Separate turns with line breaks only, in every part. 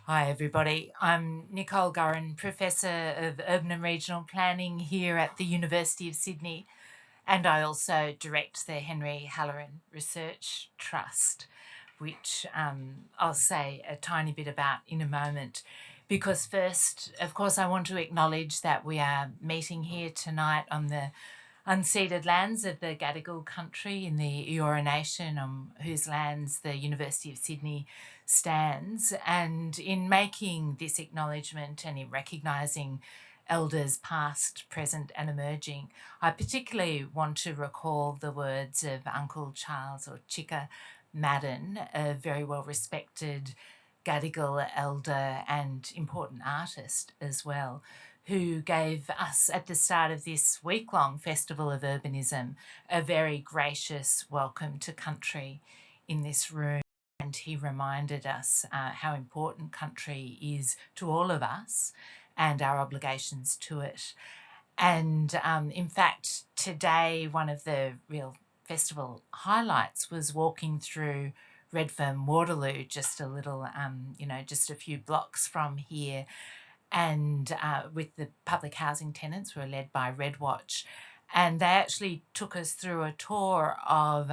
Hi everybody, I'm Nicole Gurran, Professor of Urban and Regional Planning here at the University of Sydney, and I also direct the Henry Halloran Research Trust, which I'll say a tiny bit about in a moment. Because first, of course, I want to acknowledge that we are meeting here tonight on the unceded lands of the Gadigal country in the Eora Nation, on whose lands the University of Sydney stands. And in making this acknowledgement and in recognising elders past, present and emerging, I particularly want to recall the words of Uncle Charles or Chicka Madden, a very well respected Gadigal elder and important artist as well, who gave us at the start of this week-long Festival of Urbanism a very gracious welcome to country in this room. And he reminded us how important country is to all of us and our obligations to it. And in fact, today, one of the real festival highlights was walking through Redfern Waterloo, just a little, just a few blocks from here, and with the public housing tenants who are led by Red Watch. And they actually took us through a tour of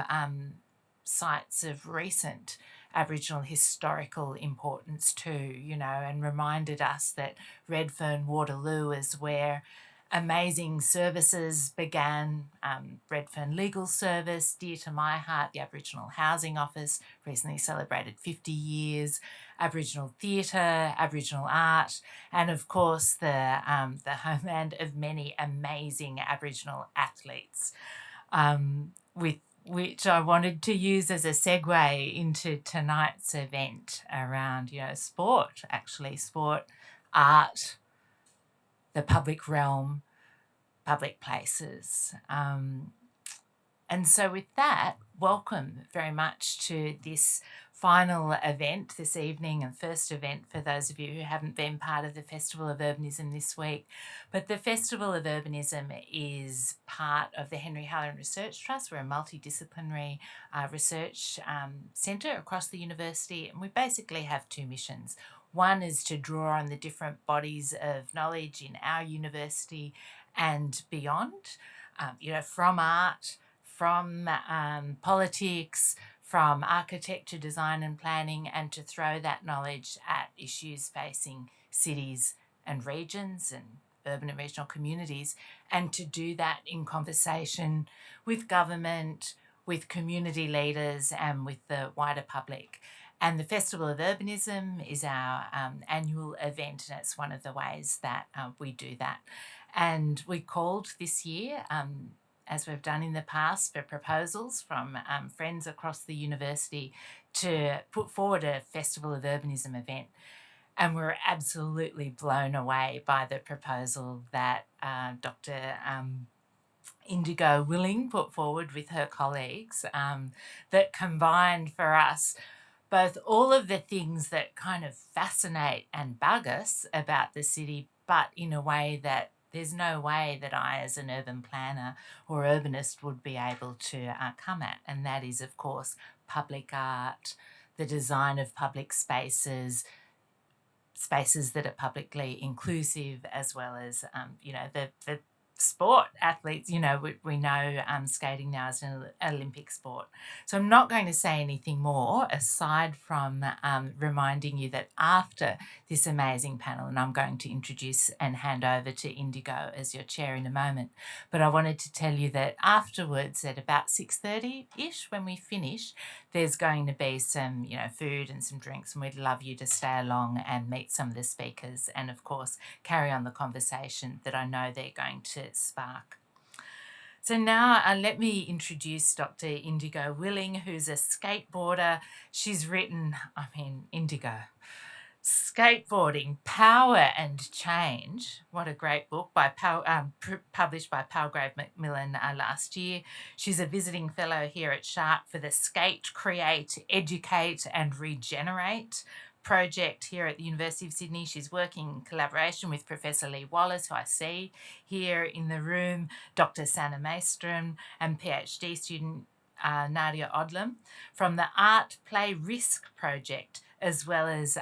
sites of recent Aboriginal historical importance too, and reminded us that Redfern Waterloo is where amazing services began. Redfern Legal Service, dear to my heart, the Aboriginal Housing Office, recently celebrated 50 years, Aboriginal theatre, Aboriginal art, and of course the homeland of many amazing Aboriginal athletes, with which I wanted to use as a segue into tonight's event around, sport, art, the public realm, public places. And so with that, welcome very much to this final event this evening and first event for those of you who haven't been part of the Festival of Urbanism this week. But the Festival of Urbanism is part of the Henry Halloran Research Trust. We're a multidisciplinary research centre across the university, and we basically have two missions. One is to draw on the different bodies of knowledge in our university and beyond, from art, from politics, from architecture, design and planning, and to throw that knowledge at issues facing cities and regions and urban and regional communities, and to do that in conversation with government, with community leaders and with the wider public. And the Festival of Urbanism is our annual event, and it's one of the ways that we do that. And we called this year, as we've done in the past, for proposals from friends across the university to put forward a Festival of Urbanism event. And we're absolutely blown away by the proposal that Dr Indigo Willing put forward with her colleagues, that combined for us both all of the things that kind of fascinate and bug us about the city, but in a way that there's no way that I, as an urban planner or urbanist, would be able to come at. And that is, of course, public art, the design of public spaces that are publicly inclusive, as well as, the sport athletes. We know skating now is an Olympic sport. So I'm not going to say anything more aside from reminding you that after this amazing panel, and I'm going to introduce and hand over to Indigo as your chair in a moment, but I wanted to tell you that afterwards at about 6:30-ish, when we finish, there's going to be some, food and some drinks, and we'd love you to stay along and meet some of the speakers and, of course, carry on the conversation that I know they're going to spark. So now let me introduce Dr. Indigo Willing, who's a skateboarder. She's written, Indigo, Skateboarding, Power and Change. What a great book published by Palgrave Macmillan last year. She's a visiting fellow here at SSHARC for the Skate, Create, Educate and Regenerate project here at the University of Sydney. She's working in collaboration with Professor Lee Wallace, who I see here in the room, Dr. Sanna Maestrom, and PhD student Nadia Odlam from the Art Play Risk project, as well as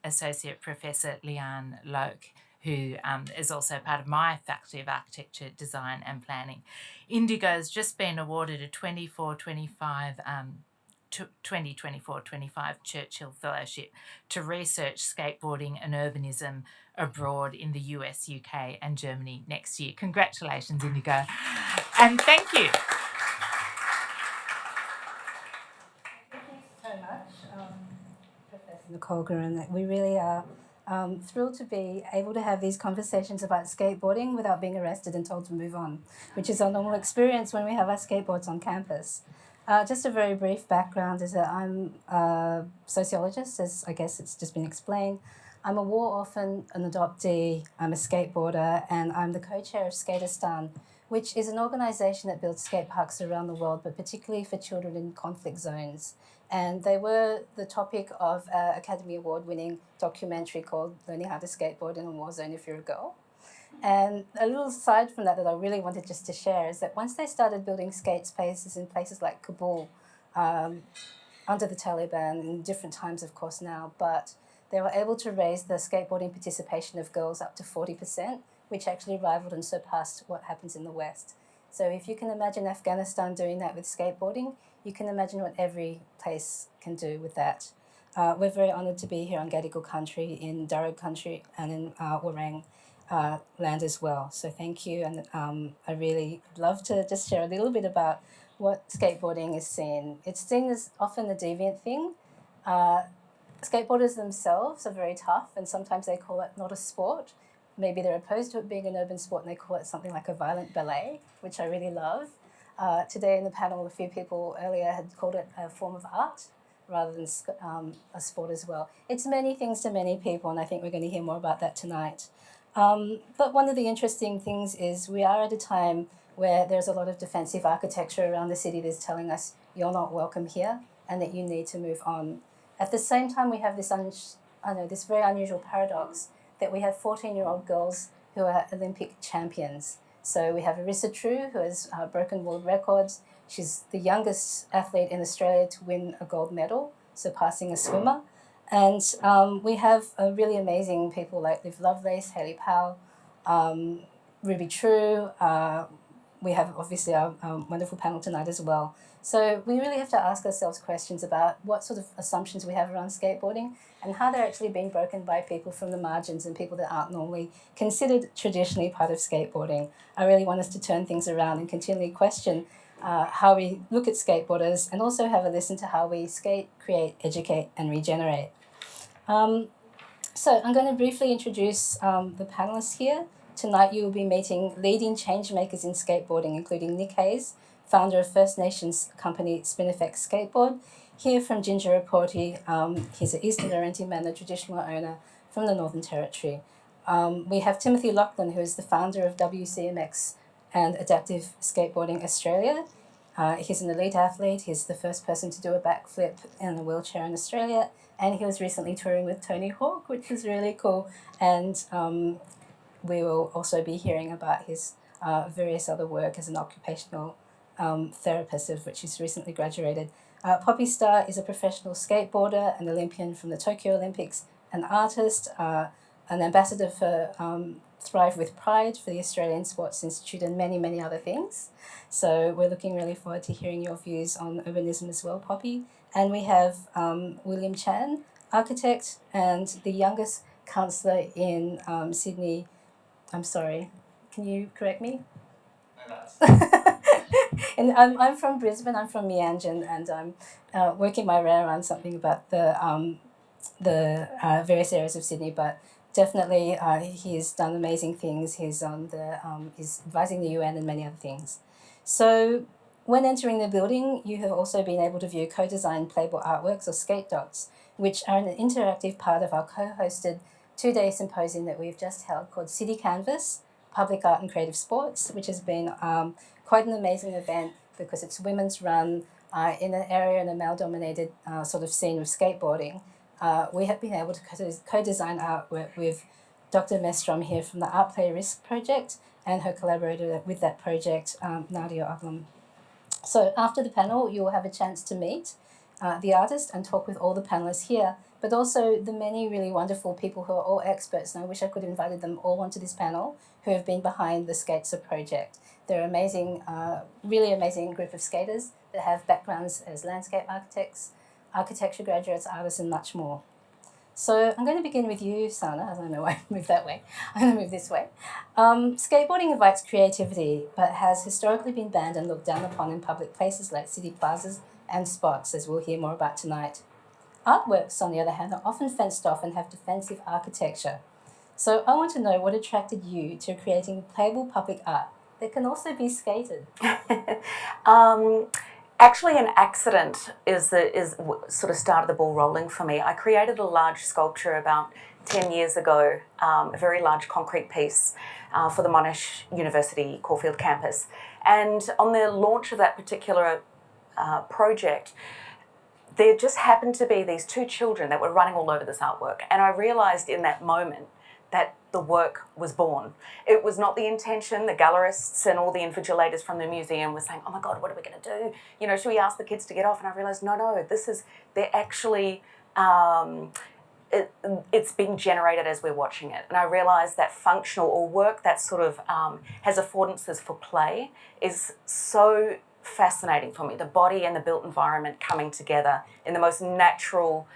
Associate Professor Leanne Loke, who is also part of my Faculty of Architecture, Design and Planning. Indigo's just been awarded a 2024-25 Churchill Fellowship to research skateboarding and urbanism abroad in the US, UK and Germany next year. Congratulations, Indigo. And thank you.
Thank you so much, Professor Nicole Gurin. We really are thrilled to be able to have these conversations about skateboarding without being arrested and told to move on, which is our normal experience when we have our skateboards on campus. Just a very brief background is that I'm a sociologist, as I guess it's just been explained. I'm a war orphan, an adoptee, I'm a skateboarder, and I'm the co-chair of SkateCER, which is an organisation that builds skateparks around the world, but particularly for children in conflict zones. And they were the topic of an Academy Award-winning documentary called Learning How to Skateboard in a War Zone If You're a Girl. And a little aside from that I really wanted just to share is that once they started building skate spaces in places like Kabul, under the Taliban, in different times of course now, but they were able to raise the skateboarding participation of girls up to 40%, which actually rivaled and surpassed what happens in the West. So if you can imagine Afghanistan doing that with skateboarding, you can imagine what every place can do with that. We're very honoured to be here on Gadigal country, in Darug country and in Warang land as well. So thank you, and I really love to just share a little bit about what skateboarding is seen. It's seen as often a deviant thing. Skateboarders themselves are very tough, and sometimes they call it not a sport. Maybe they're opposed to it being an urban sport and they call it something like a violent ballet, which I really love. Today in the panel, a few people earlier had called it a form of art rather than a sport as well. It's many things to many people, and I think we're going to hear more about that tonight. But one of the interesting things is we are at a time where there's a lot of defensive architecture around the city that's telling us you're not welcome here and that you need to move on. At the same time, we have this this very unusual paradox that we have 14-year-old girls who are Olympic champions. So we have Arissa True, who has broken world records. She's the youngest athlete in Australia to win a gold medal, surpassing a swimmer. And we have really amazing people like Liv Lovelace, Hayley Powell, Ruby True. We have obviously our wonderful panel tonight as well. So we really have to ask ourselves questions about what sort of assumptions we have around skateboarding and how they're actually being broken by people from the margins and people that aren't normally considered traditionally part of skateboarding. I really want us to turn things around and continually question how we look at skateboarders and also have a listen to how we skate, create, educate and regenerate. So I'm going to briefly introduce the panelists here. Tonight you will be meeting leading change makers in skateboarding, including Nick Hayes, founder of First Nations company Spinifex Skateboard. Here from Gingeraporti, he's an Eastern Laurentian man, a traditional owner from the Northern Territory. We have Timothy Lachlan, who is the founder of WCMX and Adaptive Skateboarding Australia. He's an elite athlete. He's the first person to do a backflip in a wheelchair in Australia, and he was recently touring with Tony Hawk, which is really cool. And we will also be hearing about his various other work as an occupational therapist, of which he's recently graduated. Poppy Starr is a professional skateboarder, an Olympian from the Tokyo Olympics, an artist, an ambassador for Thrive with Pride for the Australian Sports Institute, and many, many other things. So we're looking really forward to hearing your views on urbanism as well, Poppy. And we have William Chan, architect and the youngest councillor in Sydney. I'm sorry, can you correct me? And I'm from Brisbane, I'm from Meanjin, and I'm working my way around something about the various areas of Sydney, but definitely he's done amazing things. He's on he's advising the UN and many other things. So when entering the building, you have also been able to view co-designed playable artworks or skate docs, which are an interactive part of our co-hosted 2-day symposium that we've just held called City Canvas, Public Art and Creative Sports, which has been quite an amazing event because it's women's run in an area in a male-dominated sort of scene of skateboarding. We have been able to co-design artwork with Dr. Mestrom here from the Art Play Risk project and her collaborator with that project, Nadia Oglam. So after the panel, you will have a chance to meet the artist and talk with all the panellists here, but also the many really wonderful people who are all experts, and I wish I could have invited them all onto this panel, who have been behind the SkateCER project. They're amazing, really amazing group of skaters that have backgrounds as landscape architects, architecture graduates, artists, and much more. So I'm going to begin with you, Sana. I don't know why I moved that way. I'm going to move this way. Skateboarding invites creativity, but has historically been banned and looked down upon in public places like city plazas and spots, as we'll hear more about tonight. Artworks, on the other hand, are often fenced off and have defensive architecture. So I want to know what attracted you to creating playable public art that can also be skated.
Actually, an accident sort of started the ball rolling for me. I created a large sculpture about 10 years ago, a very large concrete piece for the Monash University Caulfield campus. And on the launch of that particular project, there just happened to be these two children that were running all over this artwork. And I realised in that moment that the work was born. It was not the intention. The gallerists and all the invigilators from the museum were saying, oh my God, what are we going to do? You know, should we ask the kids to get off? And I realised, no, they're actually, it's being generated as we're watching it. And I realised that functional or work that sort of has affordances for play is so fascinating for me. The body and the built environment coming together in the most natural,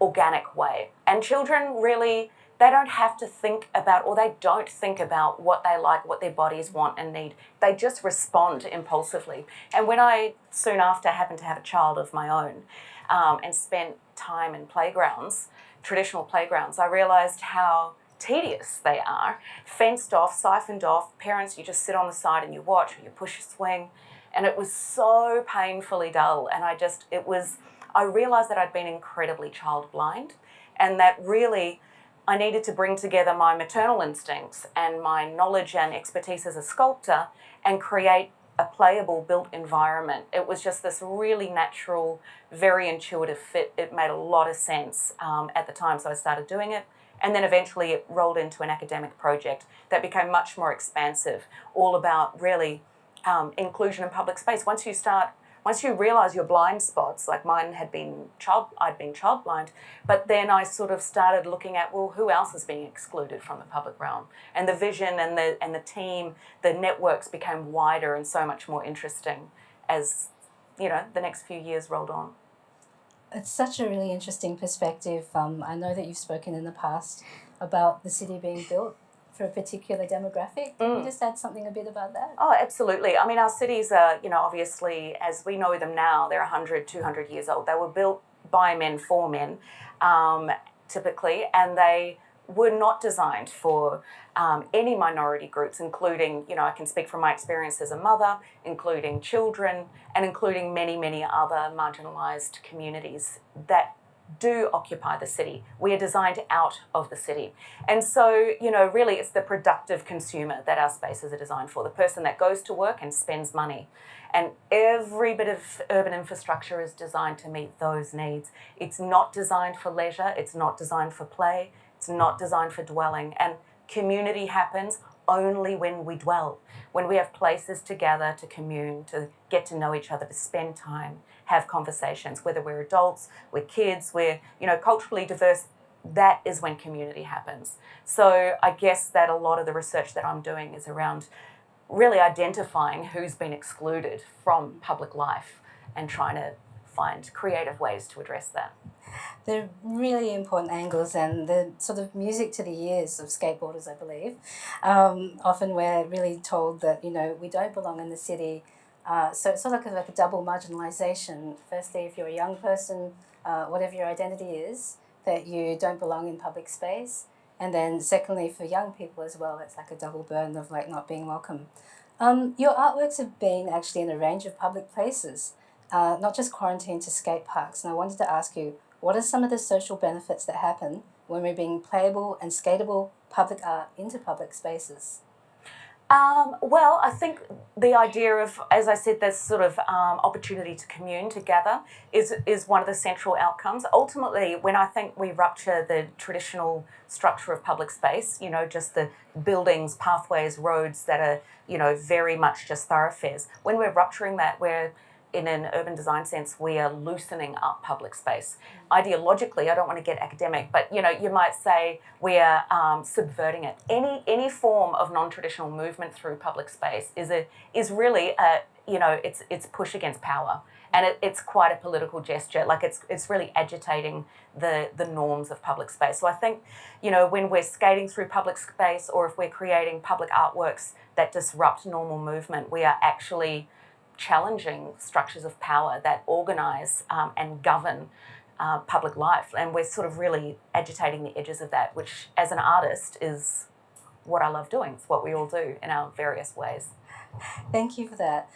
organic way. And children really, they don't have to think about, or they don't think about what they like, what their bodies want and need. They just respond impulsively. And when I soon after happened to have a child of my own and spent time in playgrounds, traditional playgrounds, I realised how tedious they are, fenced off, siphoned off. Parents, you just sit on the side and you watch, or you push a swing. And it was so painfully dull. And I realised that I'd been incredibly child blind, and that really I needed to bring together my maternal instincts and my knowledge and expertise as a sculptor and create a playable built environment. It was just this really natural, very intuitive fit. It made a lot of sense at the time, so I started doing it. And then eventually it rolled into an academic project that became much more expansive, all about really inclusion in public space. Once you realise your blind spots, like mine I'd been child blind, but then I sort of started looking at, well, who else is being excluded from the public realm? And the vision and the team, the networks became wider and so much more interesting as, you know, the next few years rolled on.
It's such a really interesting perspective. I know that you've spoken in the past about the city being built for a particular demographic. Can you just add something a bit about that?
Oh, absolutely. I mean, our cities are, you know, obviously, as we know them now, they're 100, 200 years old. They were built by men for men, typically, and they were not designed for any minority groups, including, you know, I can speak from my experience as a mother, including children, and including many, many other marginalised communities that do occupy the city. We are designed out of the city. And so, you know, really it's the productive consumer that our spaces are designed for, the person that goes to work and spends money. And every bit of urban infrastructure is designed to meet those needs. It's not designed for leisure, it's not designed for play, it's not designed for dwelling. And community happens only when we dwell, when we have places to gather, to commune, to get to know each other, to spend time, have conversations, whether we're adults, we're kids, we're, you know, culturally diverse. That is when community happens. So I guess that a lot of the research that I'm doing is around really identifying who's been excluded from public life and trying to find creative ways to address that.
They're really important angles, and the sort of music to the ears of skateboarders, I believe. Often we're really told that, you know, we don't belong in the city. So it's sort of like a double marginalisation. Firstly, if you're a young person, whatever your identity is, that you don't belong in public space. And then secondly, for young people as well, it's like a double burden of like not being welcome. Your artworks have been actually in a range of public places, not just quarantined to skate parks. And I wanted to ask you, what are some of the social benefits that happen when we're bringing playable and skatable public art into public spaces?
Well, I think the idea of, as I said, this sort of opportunity to commune, to gather, is one of the central outcomes. Ultimately, when I think we rupture the traditional structure of public space, you know, just the buildings, pathways, roads that are, you know, very much just thoroughfares, when we're rupturing that, we're in an urban design sense, we are loosening up public space. Ideologically, I don't want to get academic, but you might say we are subverting it. Any form of non-traditional movement through public space is really it's push against power, and it's quite a political gesture. Like it's really agitating the norms of public space. So I think when we're skating through public space, or if we're creating public artworks that disrupt normal movement, we are actually challenging structures of power that organise and govern public life, and we're sort of really agitating the edges of that, which as an artist is what I love doing. It's what we all do in our various ways.
Thank you for that.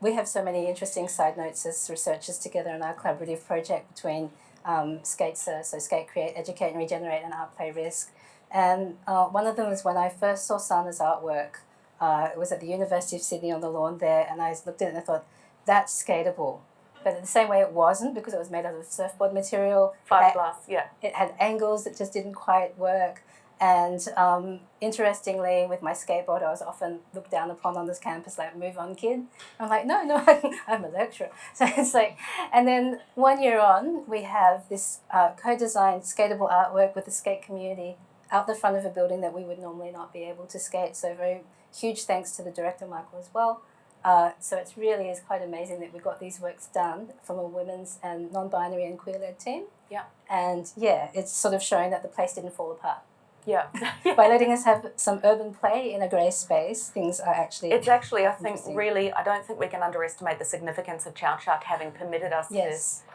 We have so many interesting side notes as researchers together in our collaborative project between SkateCER, so Skate, Create, Educate and Regenerate, and Art, Play, Risk. And one of them was when I first saw Sana's artwork. It was at the University of Sydney on the lawn there, and I looked at it and I thought, that's skatable. But in the same way it wasn't, because it was made out of surfboard material.
Fiberglass, yeah.
It had angles that just didn't quite work. And interestingly, with my skateboard, I was often looked down upon on this campus, like, move on, kid. I'm like, no, I'm a lecturer. So it's like, and then 1 year on, we have this co-designed skatable artwork with the skate community out the front of a building that we would normally not be able to skate. So very huge thanks to the director, Michael, as well. So it really is quite amazing that we got these works done from a women's and non-binary and queer-led team.
Yeah.
And yeah, it's sort of showing that the place didn't fall apart.
Yeah.
By letting us have some urban play in a grey space, things are actually...
It's actually, I think, really, I don't think we can underestimate the significance of SSSHARC having permitted us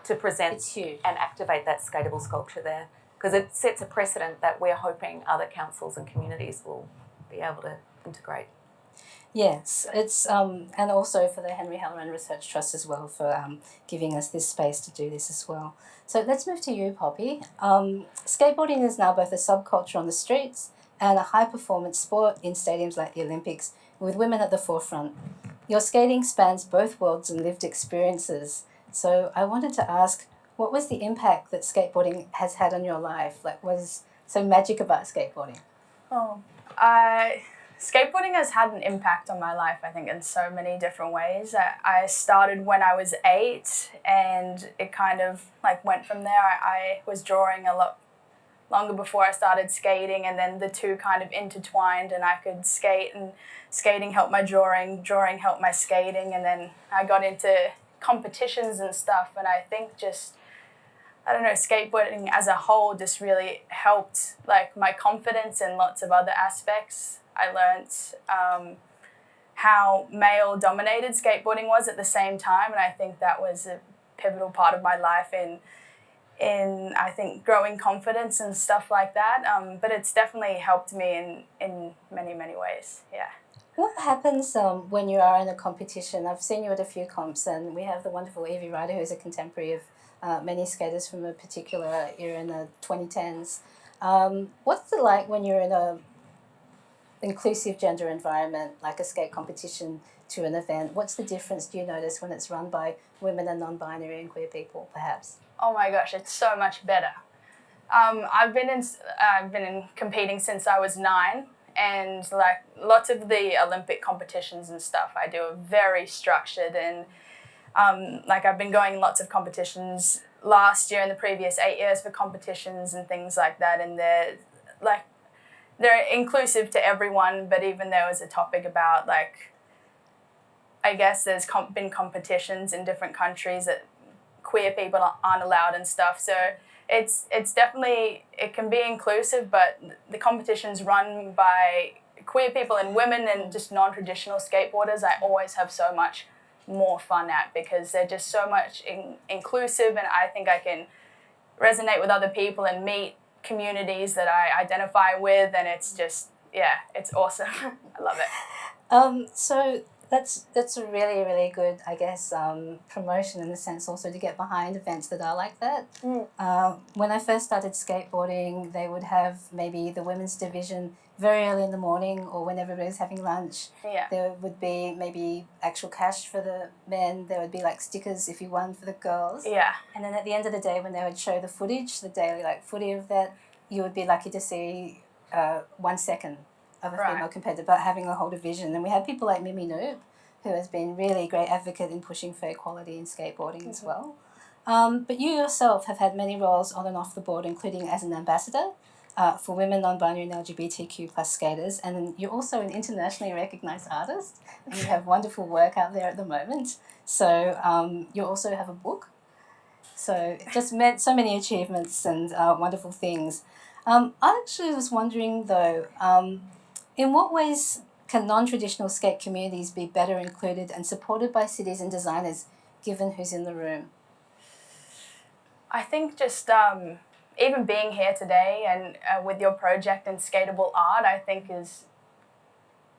to present and activate that skatable sculpture there, because it sets a precedent that we're hoping other councils and communities will be able to integrate.
Yes, it's and also for the Henry Halloran Research Trust as well for giving us this space to do this as well. So let's move to you, Poppy. Skateboarding is now both a subculture on the streets and a high-performance sport in stadiums like the Olympics, with women at the forefront. Your skating spans both worlds and lived experiences. So I wanted to ask, what was the impact that skateboarding has had on your life? Like, what is so magic about skateboarding?
Skateboarding has had an impact on my life, I think, in so many different ways. I started when I was 8, and it kind of like went from there. I was drawing a lot longer before I started skating, and then the two kind of intertwined, and I could skate, and skating helped my drawing helped my skating, and then I got into competitions and stuff, and I think just, I don't know, skateboarding as a whole just really helped like my confidence in lots of other aspects. I learnt how male-dominated skateboarding was at the same time, and I think that was a pivotal part of my life in I think growing confidence and stuff like that. But it's definitely helped me in many, many ways. Yeah.
What happens when you are in a competition? I've seen you at a few comps, and we have the wonderful Evie Ryder, who's a contemporary of many skaters from a particular era in the 2010s. What's it like when you're in a inclusive gender environment, like a skate competition to an event? What's the difference do you notice when it's run by women and non-binary and queer people, perhaps?
Oh my gosh, it's so much better. I've been in competing since I was 9, and like lots of the Olympic competitions and stuff I do are very structured, and like I've been going lots of competitions last year and the previous 8 years for competitions and things like that, and they're inclusive to everyone, but even there was a topic about, like, I guess there's been competitions in different countries that queer people aren't allowed and stuff. So it's definitely, it can be inclusive, but the competitions run by queer people and women and just non-traditional skateboarders, I always have so much more fun at, because they're just so much inclusive, and I think I can resonate with other people and meet communities that I identify with, and it's just, yeah, it's awesome. I love it.
So that's a really, really good, I guess, promotion in the sense also to get behind events that are like that. When I first started skateboarding, they would have maybe the women's division very early in the morning, or when everybody's having lunch.
Yeah.
There would be maybe actual cash for the men. There would be like stickers if you won for the girls.
Yeah.
And then at the end of the day, when they would show the footage, the daily like footy of that, you would be lucky to see 1 second of a female competitor, but having a whole division. And we had people like Mimi Noob, who has been really a great advocate in pushing for equality in skateboarding as well. But you yourself have had many roles on and off the board, including as an ambassador for women, non-binary and LGBTQ plus skaters, and you're also an internationally recognised artist, and you have wonderful work out there at the moment. So you also have a book. So just meant so many achievements and wonderful things. I actually was wondering though, in what ways can non-traditional skate communities be better included and supported by cities and designers, given who's in the room?
I think just even being here today and with your project and skatable art, I think is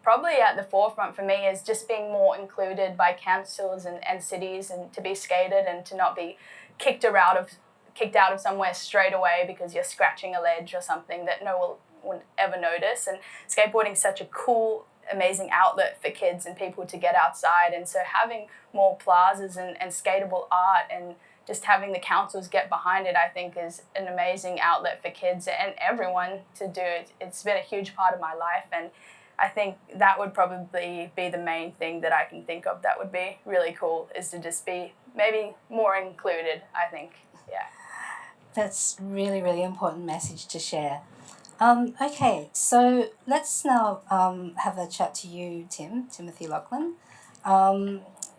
probably at the forefront for me, is just being more included by councils and cities, and to be skated and to not be kicked out of somewhere straight away because you're scratching a ledge or something that no one would ever notice. And skateboarding is such a cool, amazing outlet for kids and people to get outside, and so having more plazas and skatable art and just having the councils get behind it, I think is an amazing outlet for kids and everyone to do. It's been a huge part of my life, and I think that would probably be the main thing that I can think of that would be really cool, is to just be maybe more included, I think. Yeah.
That's really, really important message to share. Okay, so let's now have a chat to you, Timothy Lachlan.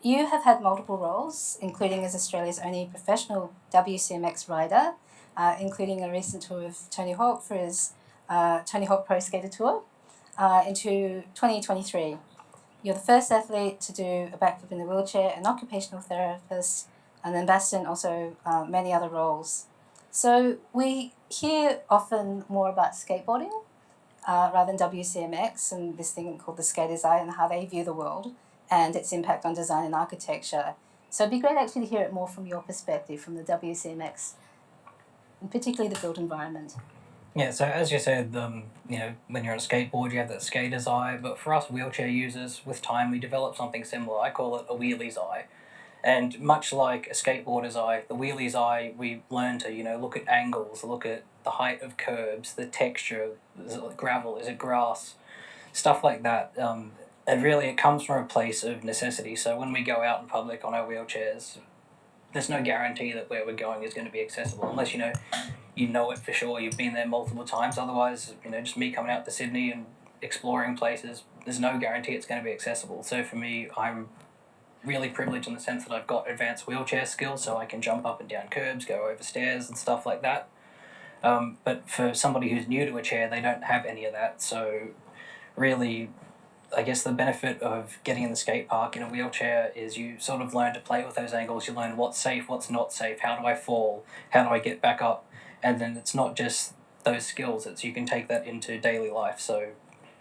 You have had multiple roles, including as Australia's only professional WCMX rider, including a recent tour of Tony Hawk for his Tony Hawk Pro Skater Tour into 2023. You're the first athlete to do a backflip in a wheelchair, an occupational therapist, an ambassador, and also many other roles. So we hear often more about skateboarding rather than WCMX and this thing called the skater's eye and how they view the world and its impact on design and architecture. So it'd be great actually to hear it more from your perspective, from the WCMX, and particularly the built environment.
Yeah, so as you said, when you're on a skateboard, you have that skater's eye, but for us wheelchair users, with time we develop something similar. I call it a wheelie's eye. And much like a skateboarder's eye, the wheelie's eye, we learn to, look at angles, look at the height of curbs, the texture, is it gravel, is it grass, stuff like that. And really it comes from a place of necessity. So when we go out in public on our wheelchairs, there's no guarantee that where we're going is going to be accessible, unless you know it for sure, you've been there multiple times. Otherwise, just me coming out to Sydney and exploring places, there's no guarantee it's going to be accessible. So for me, I'm really privileged in the sense that I've got advanced wheelchair skills, so I can jump up and down curbs, go over stairs and stuff like that. But for somebody who's new to a chair, they don't have any of that. So really, I guess the benefit of getting in the skate park in a wheelchair is you sort of learn to play with those angles. You learn what's safe, what's not safe, how do I fall, how do I get back up. And then it's not just those skills, it's you can take that into daily life. So,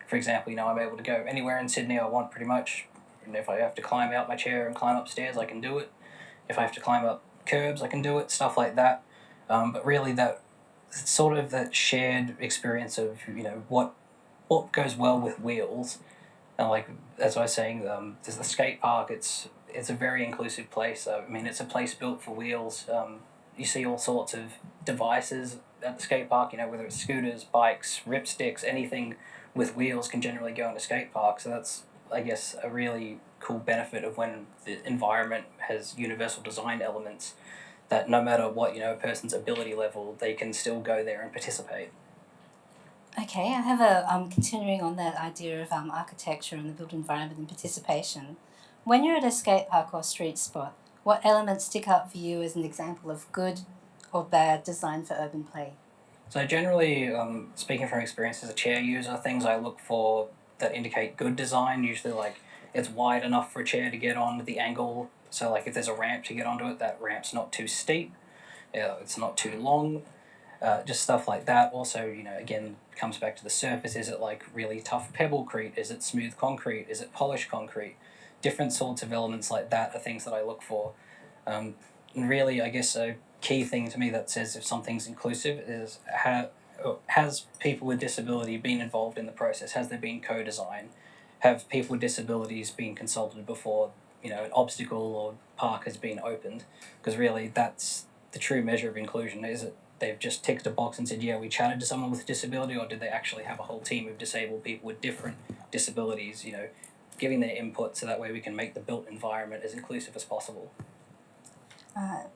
for example, I'm able to go anywhere in Sydney I want pretty much. And if I have to climb out my chair and climb upstairs, I can do it. If I have to climb up curbs, I can do it, stuff like that. But really that sort of that shared experience of, what goes well with wheels. And like, as I was saying, there's the skate park, it's a very inclusive place. It's a place built for wheels. You see all sorts of devices at the skate park, whether it's scooters, bikes, ripsticks, anything with wheels can generally go in a skate park. So that's, I guess, a really cool benefit of when the environment has universal design elements, that no matter what, a person's ability level, they can still go there and participate.
Okay, I have a continuing on that idea of architecture and the built environment and participation. When you're at a skate park or street spot, what elements stick out for you as an example of good or bad design for urban play?
So generally, speaking from experience as a chair user, things I look for that indicate good design, usually like it's wide enough for a chair to get on, the angle, so like if there's a ramp to get onto it, that ramp's not too steep, it's not too long, just stuff like that. Also, again, comes back to the surface. Is it like really tough pebblecrete? Is it smooth concrete? Is it polished concrete? Different sorts of elements like that are things that I look for. And really, I guess a key thing to me that says if something's inclusive is has people with disability been involved in the process? Has there been co-design? Have people with disabilities been consulted before, an obstacle or park has been opened? Because really, that's the true measure of inclusion. Is it they've just ticked a box and said, yeah, we chatted to someone with a disability, or did they actually have a whole team of disabled people with different disabilities, giving their input so that way we can make the built environment as inclusive as possible.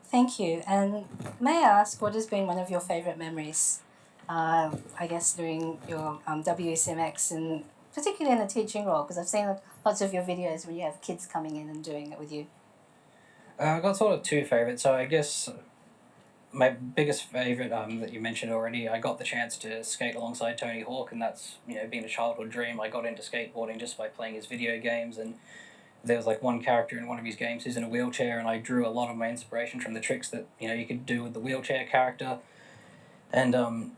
Thank you. And may I ask, what has been one of your favourite memories, I guess, during your WCMX, and particularly in the teaching role? Because I've seen lots of your videos when you have kids coming in and doing it with you.
I've got sort of two favourites. So I guess my biggest favourite that you mentioned already, I got the chance to skate alongside Tony Hawk, and that's, you know, been a childhood dream. I got into skateboarding just by playing his video games, and there was like one character in one of his games who's in a wheelchair, and I drew a lot of my inspiration from the tricks that, you know, you could do with the wheelchair character. And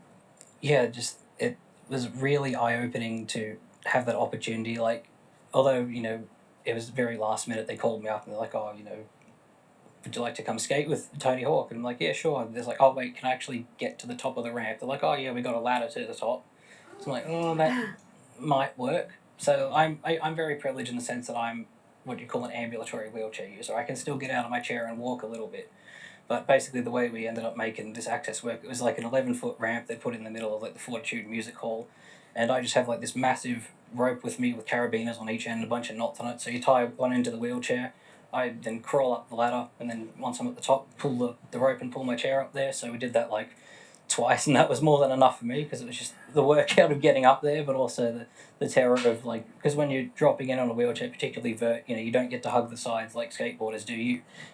yeah, just it was really eye-opening to have that opportunity. Like, although, you know, it was very last minute, they called me up and they're like, oh, you know, would you like to come skate with Tony Hawk? And I'm like, yeah, sure. And there's like, oh wait, can I actually get to the top of the ramp? They're like, oh yeah, we got a ladder to the top. So I'm like, oh, that might work. So I'm very privileged in the sense that I'm what you call an ambulatory wheelchair user. I can still get out of my chair and walk a little bit. But basically the way we ended up making this access work, it was like an 11-foot ramp they put in the middle of like the Fortitude Music Hall. And I just have like this massive rope with me with carabiners on each end, a bunch of knots on it. So you tie one end to the wheelchair, I then crawl up the ladder, and then once I'm at the top, pull the rope and pull my chair up there. So we did that like twice, and that was more than enough for me because it was just the workout of getting up there, but also the terror of like, because when you're dropping in on a wheelchair, particularly you know, you don't get to hug the sides like skateboarders do.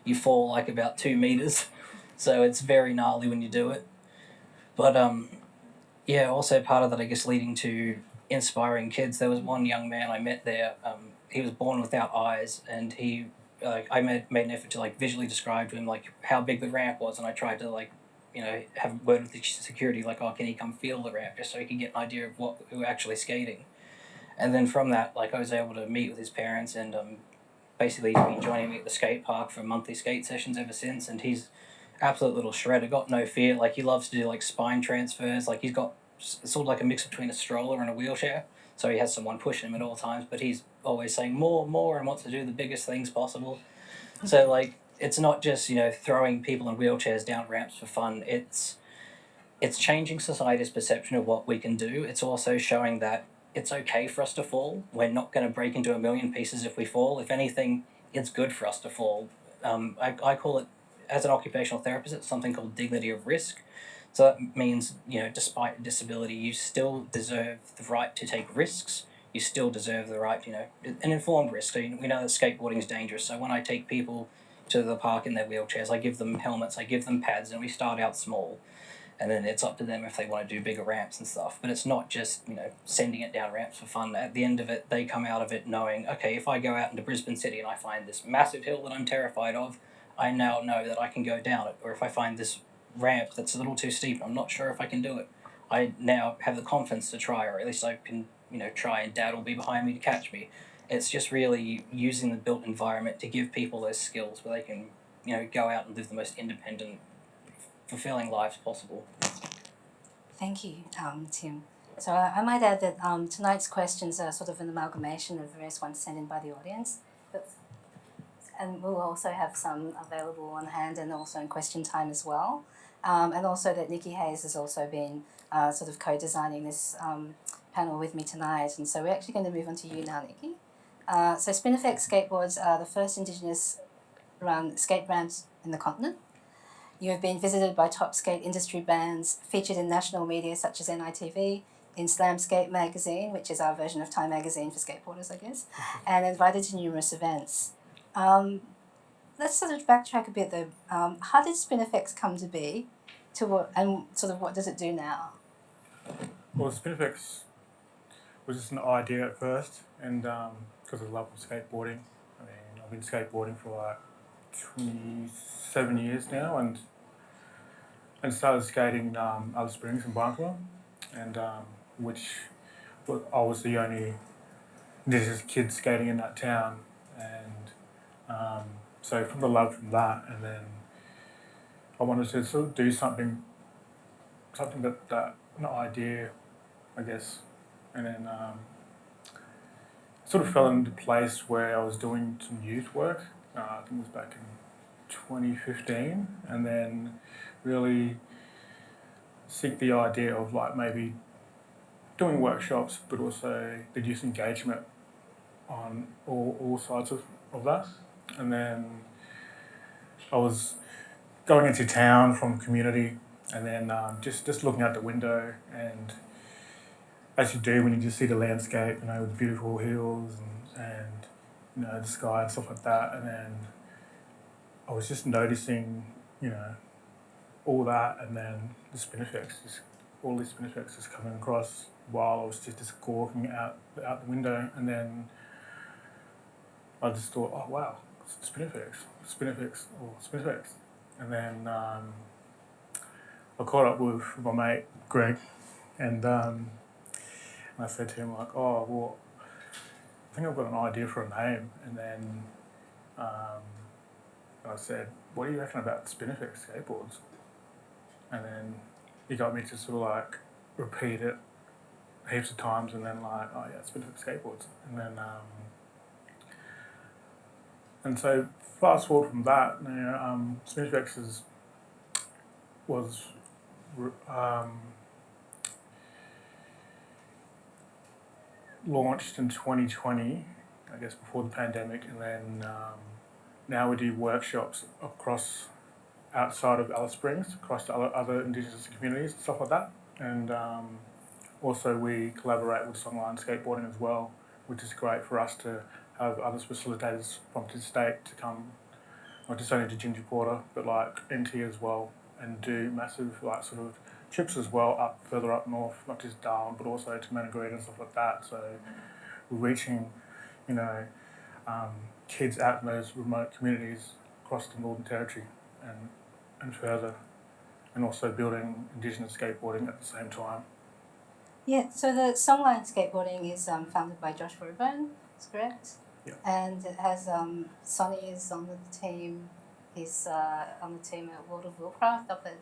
You fall like about 2 meters, so it's very gnarly when you do it. But yeah, also part of that, I guess, leading to inspiring kids. There was one young man I met there. He was born without eyes, and he I made an effort to like visually describe to him like how big the ramp was, and I tried to like, you know, have a word with the security like, oh, can he come feel the ramp just so he can get an idea of what we were actually skating. And then from that, like, I was able to meet with his parents, and basically he's been joining me at the skate park for monthly skate sessions ever since, and he's absolute little shredder, got no fear. Like, he loves to do like spine transfers. Like, he's got sort of like a mix between a stroller and a wheelchair, so he has someone pushing him at all times, but he's always saying more and wants to do the biggest things possible. So like, it's not just, you know, throwing people in wheelchairs down ramps for fun. It's changing society's perception of what we can do. It's also showing that it's okay for us to fall. We're not going to break into a million pieces if we fall. If anything, it's good for us to fall. I call it, as an occupational therapist, it's something called dignity of risk. So that means, you know, despite disability, you still deserve the right to take risks. You still deserve the right, you know, an informed risk. So we know that skateboarding is dangerous. So when I take people to the park in their wheelchairs, I give them helmets, I give them pads, and we start out small. And then it's up to them if they want to do bigger ramps and stuff. But it's not just, you know, sending it down ramps for fun. At the end of it, they come out of it knowing, okay, if I go out into Brisbane City and I find this massive hill that I'm terrified of, I now know that I can go down it. Or if I find this ramp that's a little too steep, I'm not sure if I can do it, I now have the confidence to try, or at least I can, you know, try, and Dad will be behind me to catch me. It's just really using the built environment to give people those skills where they can, you know, go out and live the most independent, fulfilling lives possible.
Thank you, Tim. So I might add that tonight's questions are sort of an amalgamation of various ones sent in by the audience. And we'll also have some available on hand and also in question time as well. And also that Nikki Hayes has also been sort of co-designing this panel with me tonight. And so we're actually going to move on to you now, Nikki. So Spinifex Skateboards are the first Indigenous run skate brands in the continent. You have been visited by top skate industry bands, featured in national media such as NITV, in Slam Skate magazine, which is our version of Time magazine for skateboarders, I guess, and invited to numerous events. Let's sort of backtrack a bit though. How did Spinifex come to be, and sort of what does it do now?
Well, Spinifex was just an idea at first, and because of the love of skateboarding. I mean, I've been skateboarding for like 27 years now, and started skating Alice Springs in Barcelona, and which I was the only Indigenous kid skating in that town, and so from the love from that, and then I wanted to sort of do something that an idea, I guess, and then sort of fell into place where I was doing some youth work. I think it was back in 2015, and then really seek the idea of like maybe doing workshops, but also the youth engagement on all sides of that. And then I was going into town from community, and then just looking out the window, and as you do when you just see the landscape, you know, with beautiful hills and you know, the sky and stuff like that. And then I was just noticing, you know, all that, and then the Spinifex, all these Spinifex is coming across while I was just gawking out the window. And then I just thought, oh wow, Spinifex. And then I caught up with my mate Greg, and I said to him like, oh well, I think I've got an idea for a name. And then I said, what do you reckon about Spinifex Skateboards? And then he got me to sort of like repeat it heaps of times, and then like, oh yeah, Spinifex Skateboards. And then and so fast forward from that, you know, Spinifex was launched in 2020, I guess before the pandemic, and then now we do workshops outside of Alice Springs, across to other Indigenous communities and stuff like that. And also we collaborate with Songline Skateboarding as well, which is great for us to have other facilitators from the state to come, not just only to Ginger Porter, but like NT as well, and do massive like sort of trips as well further up north, not just Darwin, but also to Managareet and stuff like that. So we're reaching, you know, kids out in those remote communities across the Northern Territory and further, and also building Indigenous skateboarding at the same time.
Yeah, so the Songline Skateboarding is founded by Josh Rubin, is correct?
Yeah.
And it has Sonny is on the team. He's on the team at World of Willcraft up at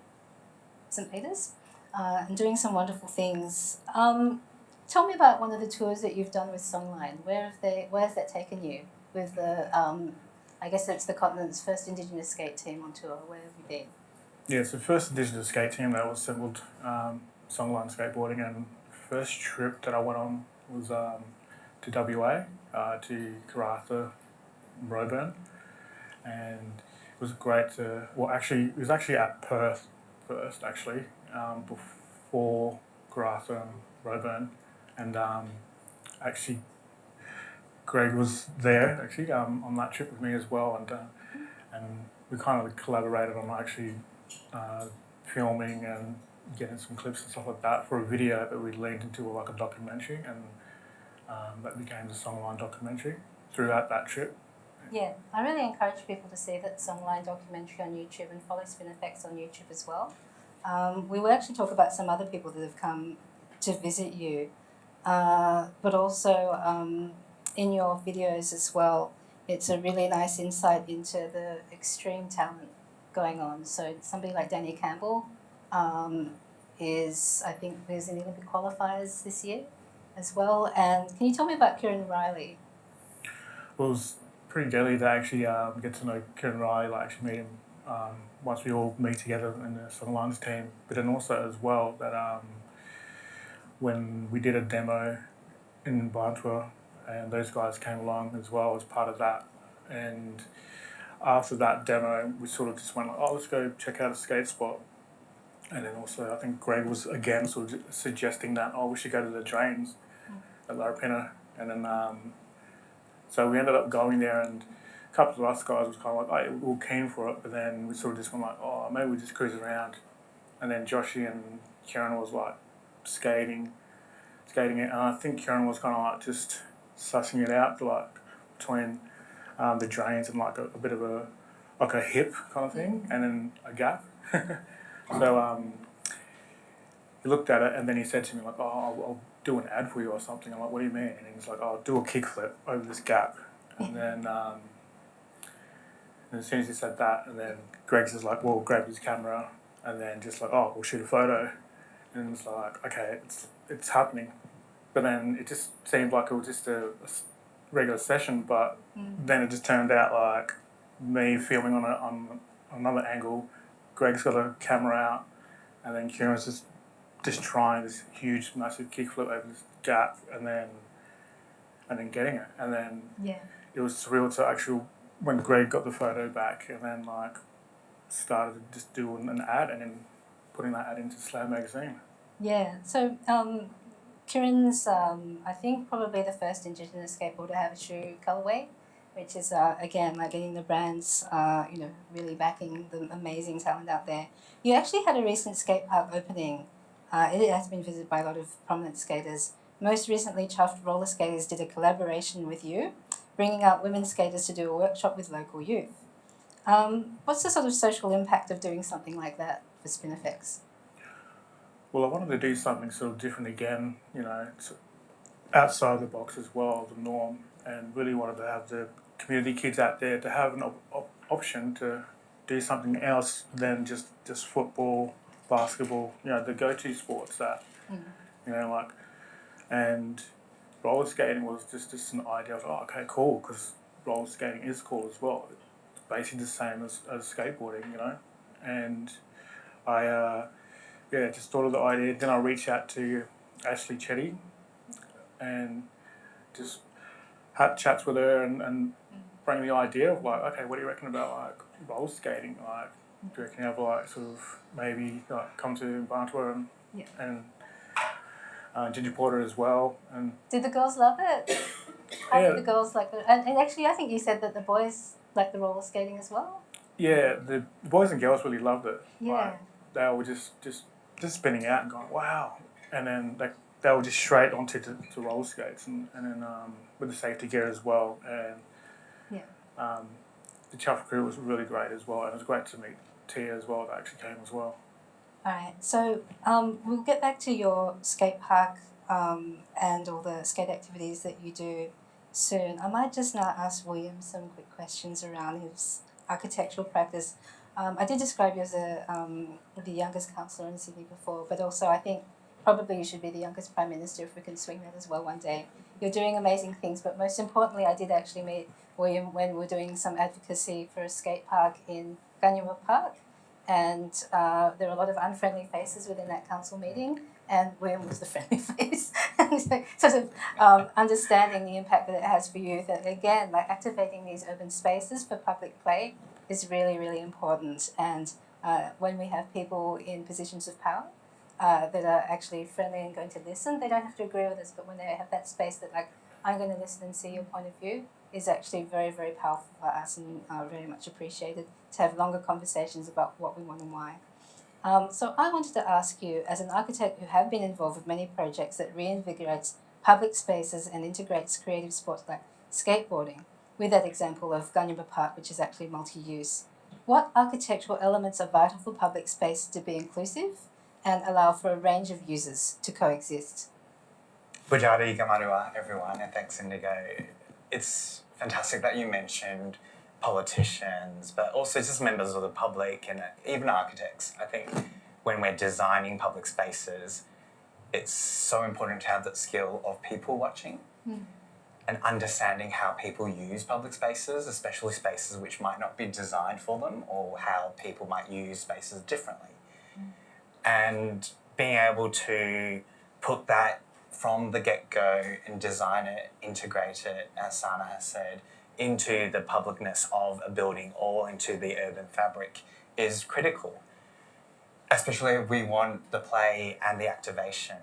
St. Peters, and doing some wonderful things. Tell me about one of the tours that you've done with Songline. Where has that taken you? With the, I guess it's the continent's first Indigenous skate team on tour. Where have you been? Yeah,
it's the first Indigenous skate team that was assembled, Songline Skateboarding, and the first trip that I went on was to WA, to Karratha, Roebourne, and it was great to, it was actually at Perth first, actually, before Karratha and Roebourne, and actually Greg was there actually on that trip with me as well, and we kind of collaborated on actually filming and getting some clips and stuff like that for a video that we leaned into like a documentary, and that became the Songline documentary throughout that trip.
Yeah, I really encourage people to see that Songline documentary on YouTube and follow Spinifex on YouTube as well. We will actually talk about some other people that have come to visit you, but also in your videos as well, it's a really nice insight into the extreme talent going on. So somebody like Danny Campbell is, I think, was in the Olympic qualifiers this year as well. And can you tell me about Kieran Riley?
Well, it was pretty deadly to actually get to know Kieran Riley, like actually meet him once we all meet together in the Songlines team. But then also as well that when we did a demo in Barntour, and those guys came along as well as part of that. And after that demo, we sort of just went like, oh, let's go check out a skate spot. And then also, I think Greg was again sort of suggesting that, oh, we should go to the drains at Larapinta. And then, so we ended up going there, and a couple of us guys was kind of like, oh, we were keen for it. But then we sort of just went like, oh, maybe we just cruise around. And then Joshy and Kieran was like skating it. And I think Kieran was kind of like just sussing it out, like between the drains and like a bit of a hip kind of thing, and then a gap. So he looked at it, and then he said to me like, oh, I'll do an ad for you or something. I'm like, what do you mean? And he's like, oh, I'll do a kickflip over this gap. And then and as soon as he said that, and then Greg says like, well, grab his camera, and then just like, oh, we'll shoot a photo. And it's like, okay, it's happening. But then it just seemed like it was just a regular session, but then it just turned out like me filming on another angle. Greg's got a camera out, and then Kieran's just trying this huge, massive kickflip over this gap, and then and then getting it. And then
Yeah.
it was surreal to actually, when Greg got the photo back and then like started just doing an ad and then putting that ad into Slam magazine.
Yeah. So Kieran's, I think, probably the first Indigenous skateboarder to have a shoe colorway, which is, again, like getting the brands, really backing the amazing talent out there. You actually had a recent skate park opening. It has been visited by a lot of prominent skaters. Most recently, Chuffed Roller Skaters did a collaboration with you, bringing out women skaters to do a workshop with local youth. What's the sort of social impact of doing something like that for Spinifex?
Well, I wanted to do something sort of different again, outside the box as well, the norm, and really wanted to have the community kids out there to have an option to do something else than just football, basketball, the go-to sports that, and roller skating was just an idea. I was like, oh, okay, cool, because roller skating is cool as well. It's basically the same as skateboarding, and I just thought of the idea. Then I reached out to Ashley Chetty and just had chats with her and bring the idea of like, okay, what do you reckon about like roller skating? Like, do you reckon you have like sort of maybe like come to Barcelona and Ginger Porter as well? And
did the girls love it? How did the girls like it? And actually, I think you said that the boys like the roller skating as well.
Yeah, the boys and girls really loved it.
Yeah.
Like, they were just spinning out and going, wow. And then they were just straight onto to roller skates and then with the safety gear as well. And the Chuff crew was really great as well. And it was great to meet Tia as well, that actually came as well.
All right. So we'll get back to your skate park and all the skate activities that you do soon. I might just now ask William some quick questions around his architectural practice. I did describe you as the youngest councillor in Sydney before, but also I think probably you should be the youngest Prime Minister if we can swing that as well one day. You're doing amazing things, but most importantly, I did actually meet William when we were doing some advocacy for a skate park in Ganyama Park, and there were a lot of unfriendly faces within that council meeting, and William was the friendly face. And so, sort of understanding the impact that it has for youth, and again, like activating these urban spaces for public play is really, really important. And when we have people in positions of power that are actually friendly and going to listen, they don't have to agree with us, but when they have that space that like, I'm going to listen and see your point of view, is actually very, very powerful for us and very much appreciated to have longer conversations about what we want and why. So I wanted to ask you, as an architect who have been involved with many projects that reinvigorates public spaces and integrates creative sports like skateboarding, with that example of Ganyama Park, which is actually multi-use, what architectural elements are vital for public space to be inclusive and allow for a range of users to coexist?
Bujari Gamarua, everyone, and thanks, Indigo. It's fantastic that you mentioned politicians, but also just members of the public and even architects. I think when we're designing public spaces, it's so important to have that skill of people watching and understanding how people use public spaces, especially spaces which might not be designed for them, or how people might use spaces differently. And being able to put that from the get-go and design it, integrate it, as Sana has said, into the publicness of a building or into the urban fabric is critical, especially if we want the play and the activation.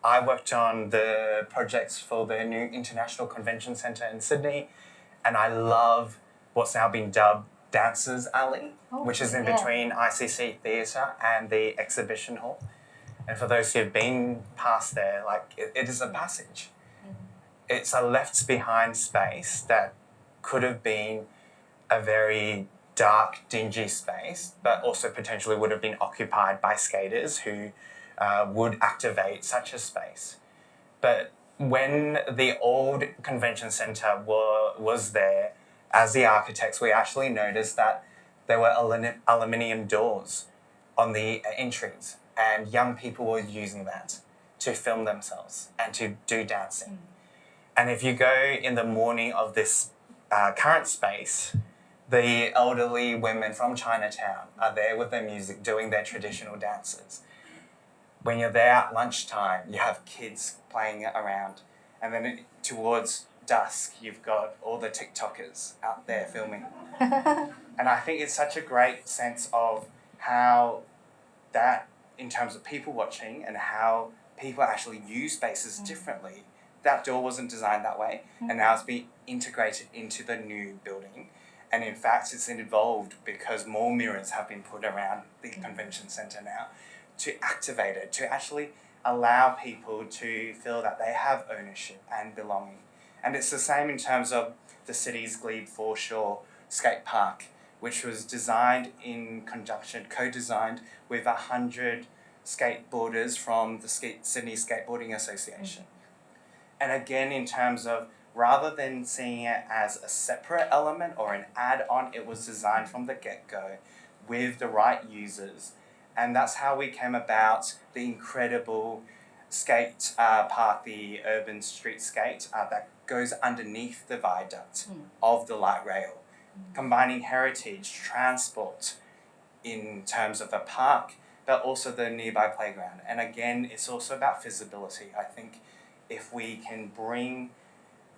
I worked on the projects for the new International Convention Centre in Sydney, and I love what's now been dubbed Dancers Alley, which is in between ICC Theatre and the exhibition hall. And for those who have been past there, like it is a passage. It's a left behind space that could have been a very dark, dingy space, but also potentially would have been occupied by skaters who would activate such a space. But when the old convention centre was there, as the architects, we actually noticed that there were aluminium doors on the entries, and young people were using that to film themselves and to do dancing. And if you go in the morning of this current space, the elderly women from Chinatown are there with their music doing their traditional dances. When you're there at lunchtime, you have kids playing around. And then towards dusk, you've got all the TikTokers out there filming. And I think it's such a great sense of how that, in terms of people watching and how people actually use spaces differently, that door wasn't designed that way, and now it's been integrated into the new building. And in fact, it's evolved because more mirrors have been put around the convention centre now to activate it, to actually allow people to feel that they have ownership and belonging. And it's the same in terms of the city's Glebe Foreshore skate park, which was designed in conjunction, co-designed with 100 skateboarders from the Sydney Skateboarding Association. And again, in terms of, rather than seeing it as a separate element or an add-on, it was designed from the get-go with the right users. And that's how we came about the incredible skate park, the urban street skate that goes underneath the viaduct of the light rail, combining heritage, transport in terms of a park, but also the nearby playground. And again, it's also about visibility. I think if we can bring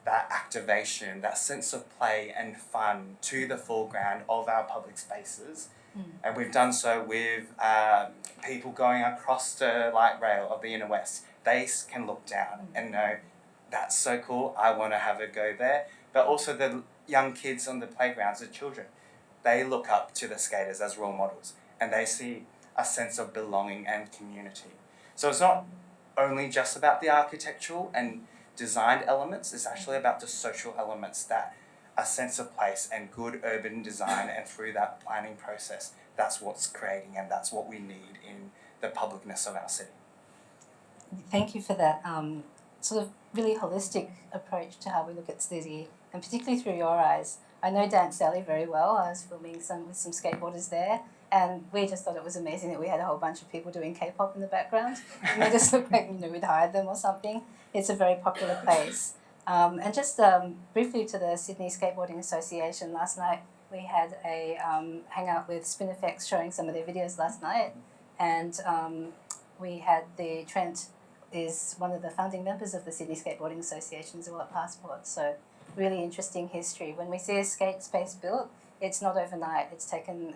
that activation, that sense of play and fun to the foreground of our public spaces, and we've done so with people going across the light rail of the inner west, they can look down and know, that's so cool, I want to have a go there. But also the young kids on the playgrounds, the children, they look up to the skaters as role models, and they see a sense of belonging and community. So it's not only just about the architectural and designed elements, it's actually about the social elements, that a sense of place and good urban design, and through that planning process, that's what's creating, and that's what we need in the publicness of our city.
Thank you for that sort of really holistic approach to how we look at city, and particularly through your eyes. I know Dance Alley very well. I was filming with some skateboarders there, and we just thought it was amazing that we had a whole bunch of people doing K-pop in the background. It made us look like we'd hired them or something. It's a very popular place. And just briefly to the Sydney Skateboarding Association, last night we had a hangout with Spinifex showing some of their videos last night, and we had Trent is one of the founding members of the Sydney Skateboarding Association as well at Passport, so really interesting history. When we see a skate space built, it's not overnight. It's taken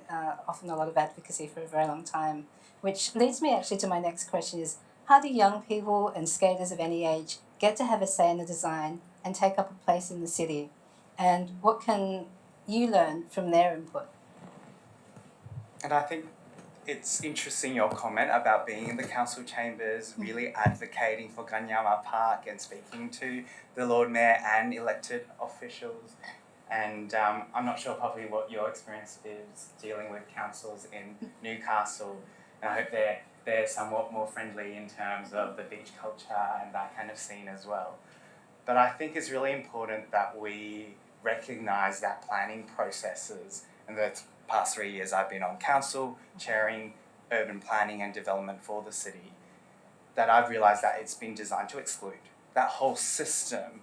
often a lot of advocacy for a very long time, which leads me actually to my next question is, how do young people and skaters of any age get to have a say in the design and take up a place in the city? And what can you learn from their input?
And I think it's interesting your comment about being in the council chambers, really advocating for Ganyama Park and speaking to the Lord Mayor and elected officials. And I'm not sure probably what your experience is dealing with councils in Newcastle. And I hope they're somewhat more friendly in terms of the beach culture and that kind of scene as well. But I think it's really important that we recognise that planning processes, and the past 3 years I've been on council, chairing urban planning and development for the city, that I've realised that it's been designed to exclude. That whole system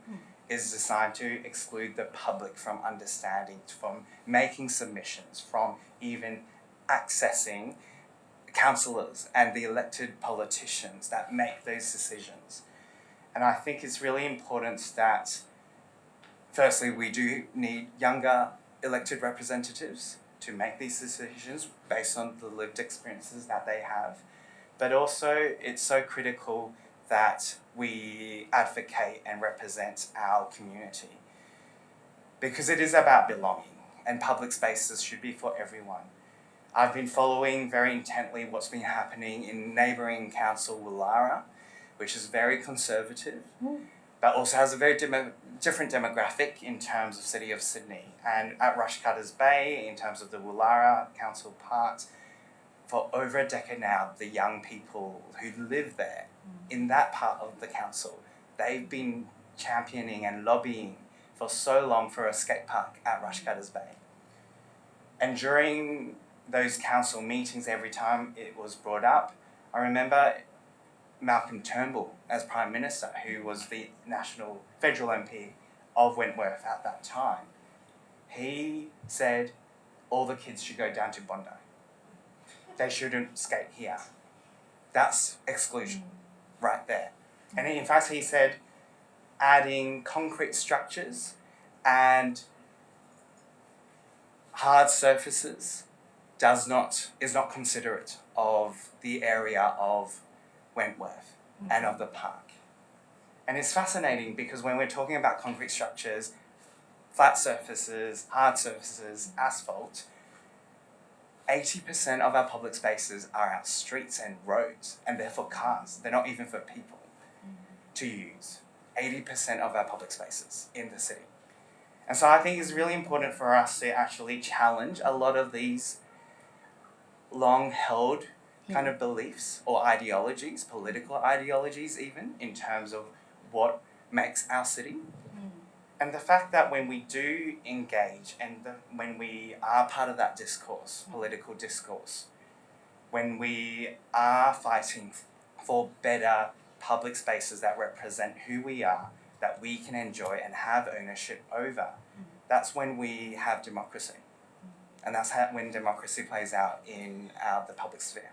is designed to exclude the public from understanding, from making submissions, from even accessing councillors and the elected politicians that make those decisions. And I think it's really important that, firstly, we do need younger elected representatives to make these decisions based on the lived experiences that they have. But also, it's so critical that we advocate and represent our community, because it is about belonging, and public spaces should be for everyone. I've been following very intently what's been happening in neighbouring council Woollahra, which is very conservative, but also has a very different demographic in terms of City of Sydney. And at Rushcutters Bay, in terms of the Woollahra Council Parks, for over a decade now, the young people who live there in that part of the council, they've been championing and lobbying for so long for a skate park at Rushcutters Bay. And during those council meetings, every time it was brought up, I remember Malcolm Turnbull as Prime Minister, who was the federal MP of Wentworth at that time. He said all the kids should go down to Bondi. They shouldn't skate here. That's exclusion right there. And in fact, he said,
adding concrete structures and hard surfaces is not considerate of the area of Wentworth and of the park. And it's fascinating because when we're talking about concrete structures, flat surfaces, hard surfaces, asphalt, 80% of our public spaces are our streets and roads, and they're for cars. They're not even for people to use. 80% of our public spaces in the city. And so I think it's really important for us to actually challenge a lot of these long-held kind of beliefs or ideologies, political ideologies even, in terms of what makes our city. And the fact that when we do engage and when we are part of that discourse, political discourse, when we are fighting for better public spaces that represent who we are, that we can enjoy and have ownership over, that's when we have democracy. And that's when democracy plays out in the public sphere.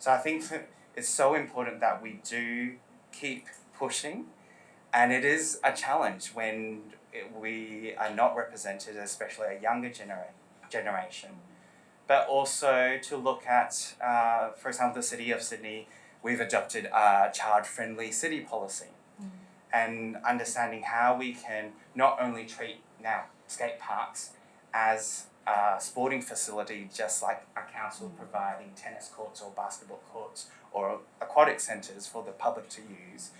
So I think it's so important that we do keep pushing. And it is a challenge when we are not represented, especially a younger generation. But also to look at, for example, the City of Sydney, we've adopted a child-friendly city policy. And understanding how we can not only treat now skate parks as a sporting facility, just like a council providing tennis courts or basketball courts or aquatic centres for the public to use,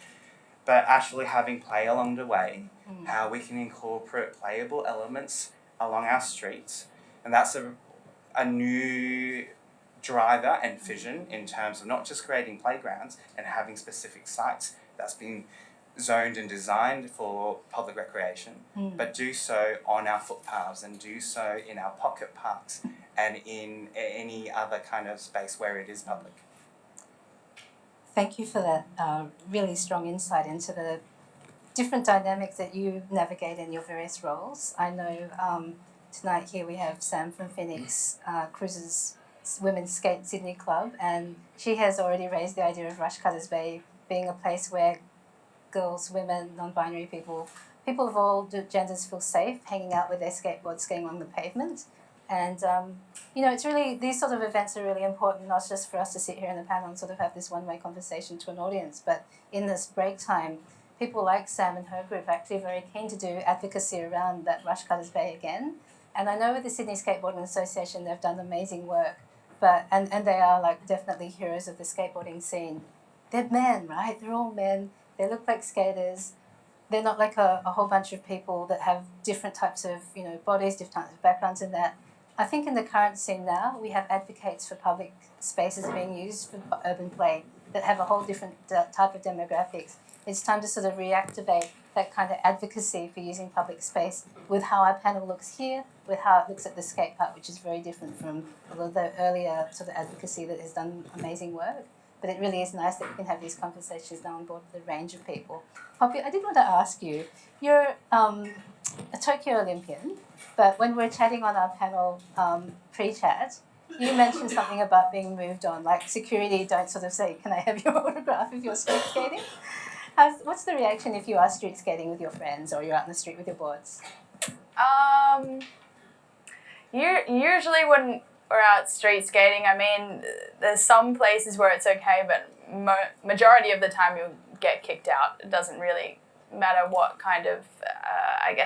but actually having play along the way, how we can incorporate playable elements along our streets. And that's a new driver and vision in terms of not just creating playgrounds and having specific sites that's been zoned and designed for public recreation, but do so on our footpaths and do so in our pocket parks and in any other kind of space where it is public.
Thank you for that really strong insight into the different dynamics that you navigate in your various roles. I know tonight here we have Sam from Phoenix Cruises Women's Skate Sydney Club, and she has already raised the idea of Rushcutters Bay being a place where girls, women, non-binary people of all genders feel safe hanging out with their skateboards, skating along the pavement. And, it's really, these sort of events are really important, not just for us to sit here in the panel and sort of have this one-way conversation to an audience, but in this break time, people like Sam and her group are actually very keen to do advocacy around that Rushcutters Bay again. And I know with the Sydney Skateboarding Association, they've done amazing work, but and they are like definitely heroes of the skateboarding scene. They're men, right? They're all men. They look like skaters. They're not like a whole bunch of people that have different types of, bodies, different types of backgrounds in that. I think in the current scene now, we have advocates for public spaces being used for urban play that have a whole different type of demographics. It's time to sort of reactivate that kind of advocacy for using public space with how our panel looks here, with how it looks at the skate park, which is very different from all of the earlier sort of advocacy that has done amazing work. But it really is nice that we can have these conversations now on board with a range of people. Poppy, I did want to ask you, you're a Tokyo Olympian, but when we're chatting on our panel pre-chat, you mentioned something about being moved on, like security don't sort of say, can I have your autograph if you're street skating? What's the reaction if you are street skating with your friends or you're out in the street with your boards?
Usually when we're out street skating, I mean, there's some places where it's okay, but majority of the time you'll get kicked out. It doesn't really matter what kind of,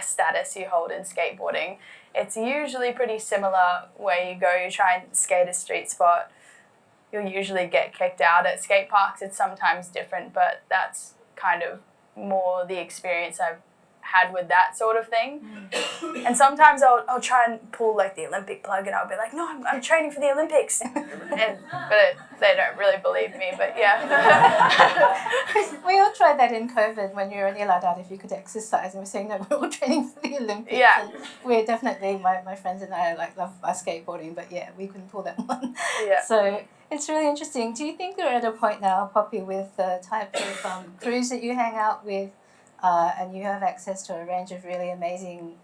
status you hold in skateboarding. It's usually pretty similar where you go, you try and skate a street spot, you'll usually get kicked out. At skate parks, it's sometimes different, but that's kind of more the experience I've had with that sort of thing. And sometimes I'll try and pull like the Olympic plug and I'll be like, no, I'm training for the Olympics. But they don't really believe me, but yeah.
We all tried that in COVID when you were only allowed out if you could exercise, and we're saying, no, we're all training for the Olympics.
Yeah.
And we're definitely, my friends and I love our skateboarding, but yeah, we couldn't pull that one.
Yeah.
So it's really interesting. Do you think you're at a point now, Poppy, with the type of crews that you hang out with, and you have access to a range of really amazing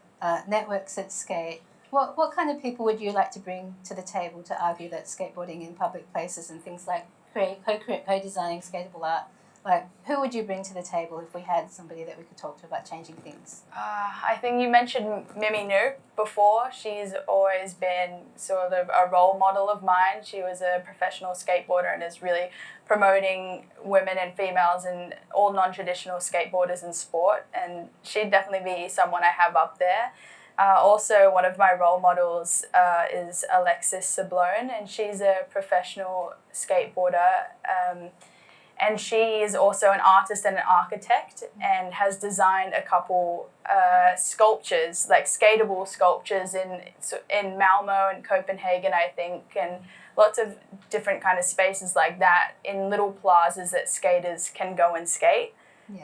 networks at skate? What kind of people would you like to bring to the table to argue that skateboarding in public places and things like co-designing skatable art Like, who would you bring to the table if we had somebody that we could talk to about changing things?
I think you mentioned Mimi Nu before. She's always been sort of a role model of mine. She was a professional skateboarder and is really promoting women and females and all non-traditional skateboarders in sport. And she'd definitely be someone I have up there. Also, one of my role models is Alexis Sablone, and she's a professional skateboarder. And she is also an artist and an architect and has designed a couple sculptures, like skatable sculptures in Malmo and Copenhagen, I think, and lots of different kind of spaces like that in little plazas that skaters can go and skate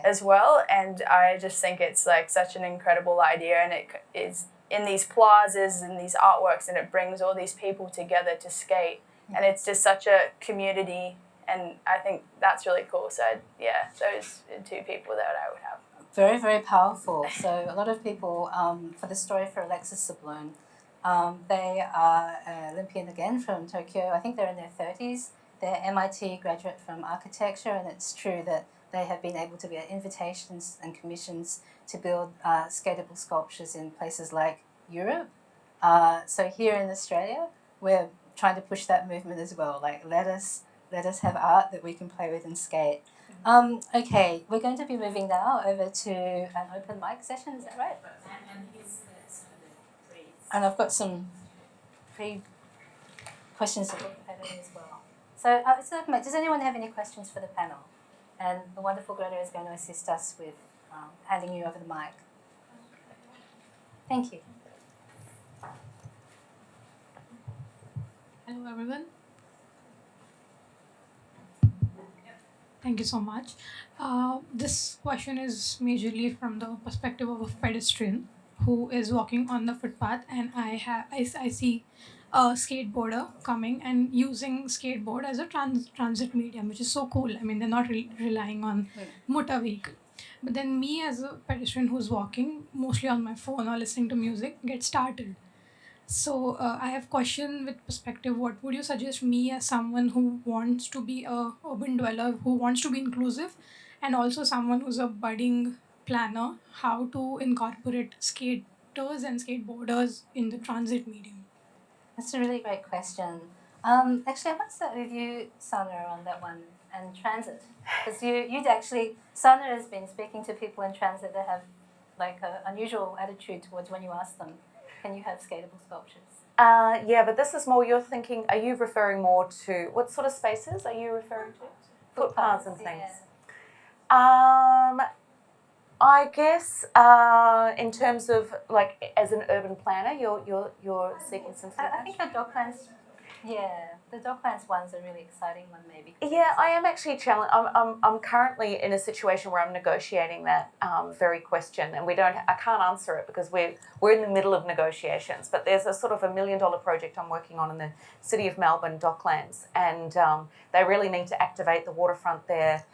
as well. And I just think it's like such an incredible idea, and it is in these plazas and these artworks, and it brings all these people together to skate. And it's just such a community. And I think that's really cool. So, yeah, those are two people that I would have.
Very, very powerful. So a lot of people, for the story for Alexis Sablone, they are Olympian again from Tokyo. I think they're in their 30s. They're MIT graduate from architecture, and it's true that they have been able to get invitations and commissions to build skatable sculptures in places like Europe. So here in Australia, we're trying to push that movement as well. Like, let us have art that we can play with and skate. Okay, we're going to be moving now over to an open mic session, is that right? And I've got some questions to look at as well. So, does anyone have any questions for the panel? And the wonderful Greta is going to assist us with handing you over the mic. Thank you.
Hello, everyone. Thank you so much. This question is majorly from the perspective of a pedestrian who is walking on the footpath, and I see a skateboarder coming and using skateboard as a transit medium, which is so cool. I mean, they're not relying on motor vehicle. But then me as a pedestrian who's walking, mostly on my phone or listening to music, get startled. So I have question with perspective. What would you suggest me as someone who wants to be a urban dweller, who wants to be inclusive, and also someone who's a budding planner, how to incorporate skaters and skateboarders in the transit medium?
That's a really great question. Actually, I might start with you, Sana, on that one, and transit. Because you'd actually, Sana has been speaking to people in transit that have like an unusual attitude towards when you ask them, can you have skatable sculptures?
Yeah, but this is more, you're thinking, are you referring more to, what sort of spaces are you referring to? Footpaths and things.
Yeah.
I guess in terms of like as an urban planner, you're seeking some feedback.
I think the Docklands, the Docklands one's a really exciting one, maybe.
Yeah, I am actually challenged. I'm currently in a situation where I'm negotiating that very question, and I can't answer it because we're in the middle of negotiations. But there's a sort of $1 million project I'm working on in the city of Melbourne, Docklands, and they really need to activate the waterfront there.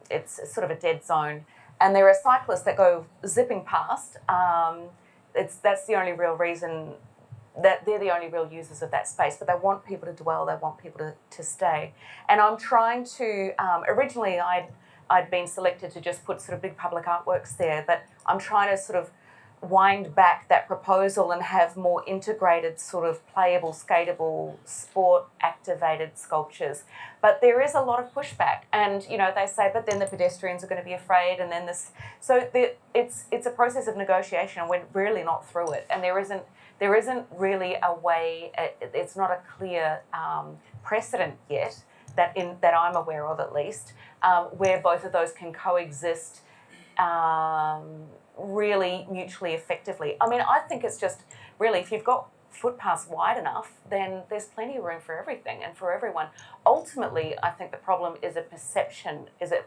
It's sort of a dead zone. And there are cyclists that go zipping past. That's the only real reason that they're the only real users of that space. But they want people to dwell. They want people to stay. And I'm trying to. Originally, I'd been selected to just put sort of big public artworks there. But I'm trying to sort of wind back that proposal and have more integrated sort of playable, skatable, sport-activated sculptures. But there is a lot of pushback, and they say, but then the pedestrians are going to be afraid, and then this. So it's a process of negotiation, and we're really not through it, and there isn't really a way. It's not a clear precedent yet that I'm aware of, at least, where both of those can coexist. Really mutually effectively. I mean, I think it's just really, if you've got footpaths wide enough, then there's plenty of room for everything and for everyone. Ultimately, I think the problem is a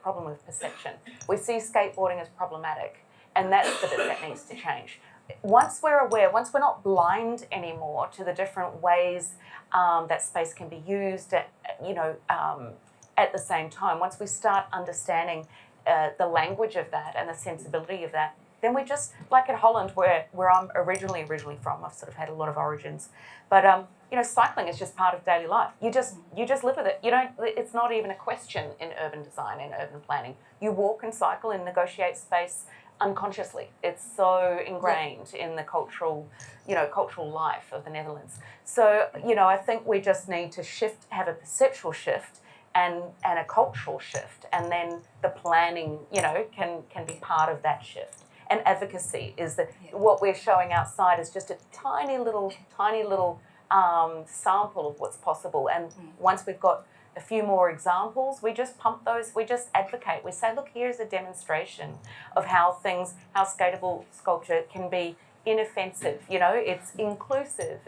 problem of perception. We see skateboarding as problematic, and that's the bit that needs to change. Once we're aware, once we're not blind anymore to the different ways that space can be used at the same time, once we start understanding the language of that and the sensibility of that, then we just, like in Holland, where I'm originally from, I've sort of had a lot of origins, but you know, cycling is just part of daily life. You just live with it. You don't. It's not even a question in urban design and urban planning. You walk and cycle and negotiate space unconsciously. It's so ingrained in the cultural life of the Netherlands. So, you know, I think we just need to have a perceptual shift and a cultural shift, and then the planning, you know, can be part of that shift. And advocacy is that what we're showing outside is just a tiny little sample of what's possible. And once we've got a few more examples, we just pump those, we just advocate. We say, look, here's a demonstration of how skatable sculpture can be inoffensive, you know, it's inclusive,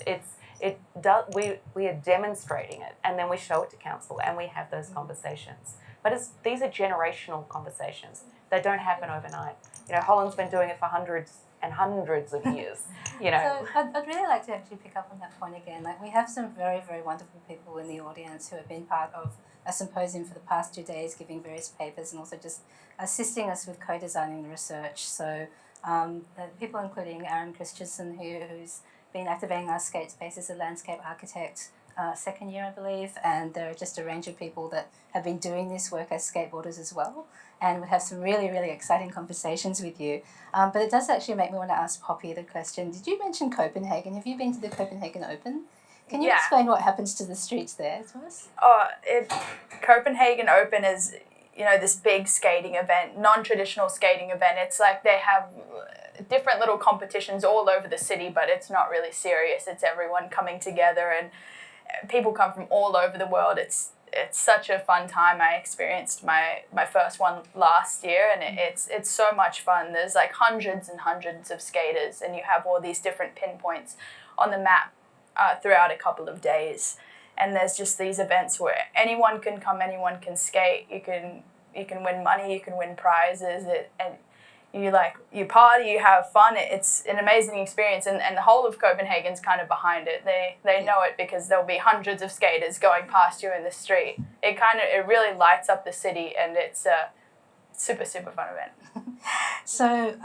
we are demonstrating it, and then we show it to council and we have those conversations. But these are generational conversations. They don't happen overnight. You know, Holland's been doing it for hundreds and hundreds of years, you know.
So I'd really like to actually pick up on that point again. Like, we have some very, very wonderful people in the audience who have been part of a symposium for the past 2 days, giving various papers and also just assisting us with co-designing the research. So the people including Aaron Christensen, who's been activating our skate space as a landscape architect, second year, I believe, and there are just a range of people that have been doing this work as skateboarders as well, and would have some really, really exciting conversations with you. But it does actually make me want to ask Poppy the question. Did you mention Copenhagen? Have you been to the Copenhagen Open? Can you explain what happens to the streets there to us?
Copenhagen Open is, you know, this big skating event, non-traditional skating event. It's like they have different little competitions all over the city, but it's not really serious. It's everyone coming together, and people come from all over the world. It's such a fun time. I experienced my first one last year, and it's so much fun. There's like hundreds and hundreds of skaters, and you have all these different pinpoints on the map throughout a couple of days. And there's just these events where anyone can come, anyone can skate. You can win money, you can win prizes, and you party, you have fun. It's an amazing experience, and the whole of Copenhagen's kind of behind it. They know it because there'll be hundreds of skaters going past you in the street. It really lights up the city, and it's a super, super fun event.
So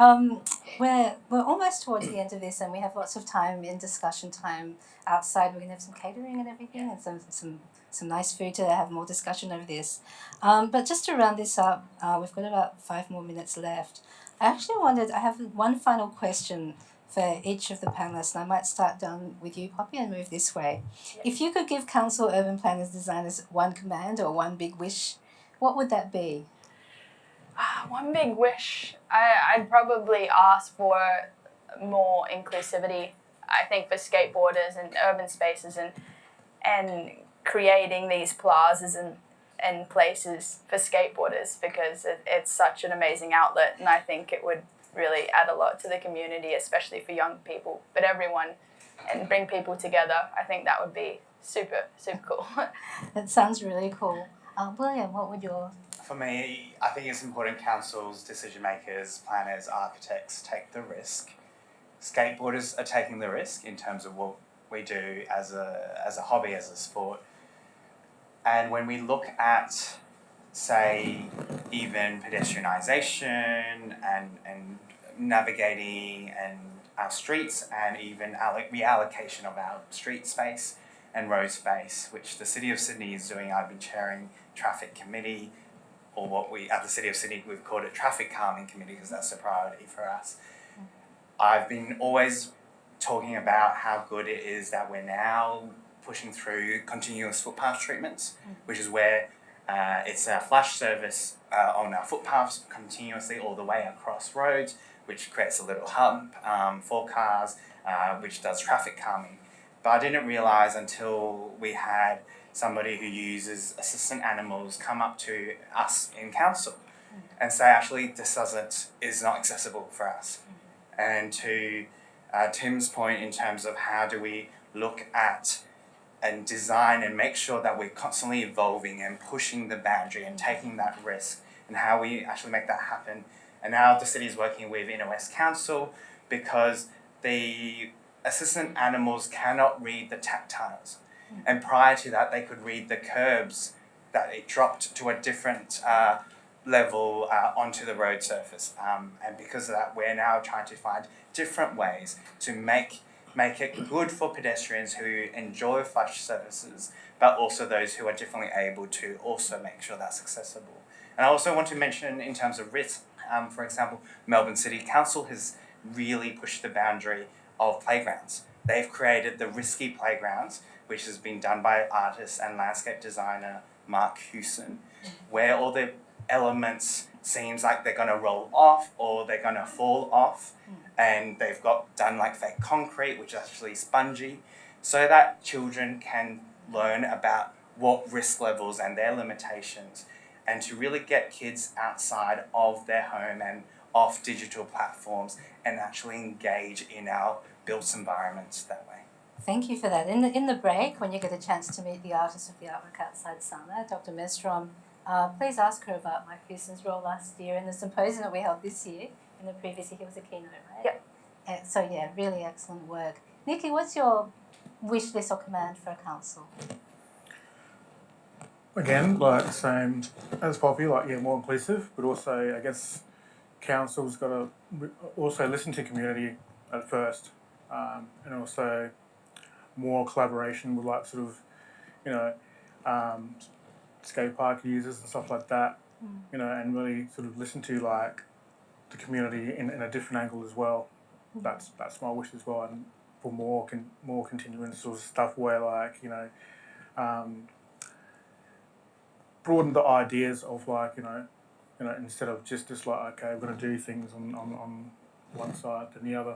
we're almost towards the end of this, and we have lots of time in discussion time outside. We're going to have some catering and everything, and some nice food to have more discussion over this. But just to round this up, we've got about 5 more minutes left. I have one final question for each of the panelists, and I might start down with you, Poppy, and move this way. If you could give council, urban planners, designers one command or one big wish, what would that be?
One big wish, I'd probably ask for more inclusivity, I think, for skateboarders and urban spaces, and creating these plazas and places for skateboarders, because it's such an amazing outlet, and I think it would really add a lot to the community, especially for young people, but everyone, and bring people together. I think that would be super, super cool.
That sounds really cool. William, what would your...
For me, I think it's important councils, decision makers, planners, architects take the risk. Skateboarders are taking the risk in terms of what we do as a hobby, as a sport. And when we look at, say, even pedestrianisation and navigating and our streets, and even reallocation of our street space and road space, which the City of Sydney is doing. I've been chairing traffic committee, or what we, at the City of Sydney, we've called it traffic calming committee, because that's a priority for us. I've been always talking about how good it is that we're now pushing through continuous footpath treatments, which is where it's a flash service on our footpaths continuously all the way across roads, which creates a little hump for cars, which does traffic calming. But I didn't realise until we had somebody who uses assistant animals come up to us in council and say, actually, this is not accessible for us. And to Tim's point in terms of how do we look at and design and make sure that we're constantly evolving and pushing the boundary and taking that risk, and how we actually make that happen. And now the city is working with Inner West Council, because the assistant animals cannot read the tactiles. And prior to that, they could read the curbs, that it dropped to a different
level onto the road surface. And because of that, we're now trying to find different ways to make it good for pedestrians who enjoy flash surfaces, but also those who are differently able to also make sure that's accessible. And I also want to mention in terms of risk, for example, Melbourne City Council has really pushed the boundary of playgrounds. They've created the Risky Playgrounds, which has been done by artist and landscape designer Mark Hewson, where all the elements seems like they're going to roll off or they're going to fall off, and they've got done like fake concrete, which is actually spongy, so that children can learn about what risk levels and their limitations, and to really get kids outside of their home and off digital platforms and actually engage in our built environments that way.
Thank you for that. In the break, when you get a chance to meet the artist of the artwork outside Sana, Dr. Mestrom, please ask her about Mike Hewson's role last year in the symposium that we held this year. In the previous year, he was a keynote, right?
Yep.
So yeah, really excellent work. Nikki, what's your wish list or command for a council?
Again, like the same as Poppy, like more inclusive, but also I guess council's got to also listen to community at first, and also more collaboration with like sort of skate park users and stuff like that, and really sort of listen to like the community in a different angle as well. That's my wish as well, and for more continuing sort of stuff where like broaden the ideas of like instead of just like okay, we're going to do things on one side than the other.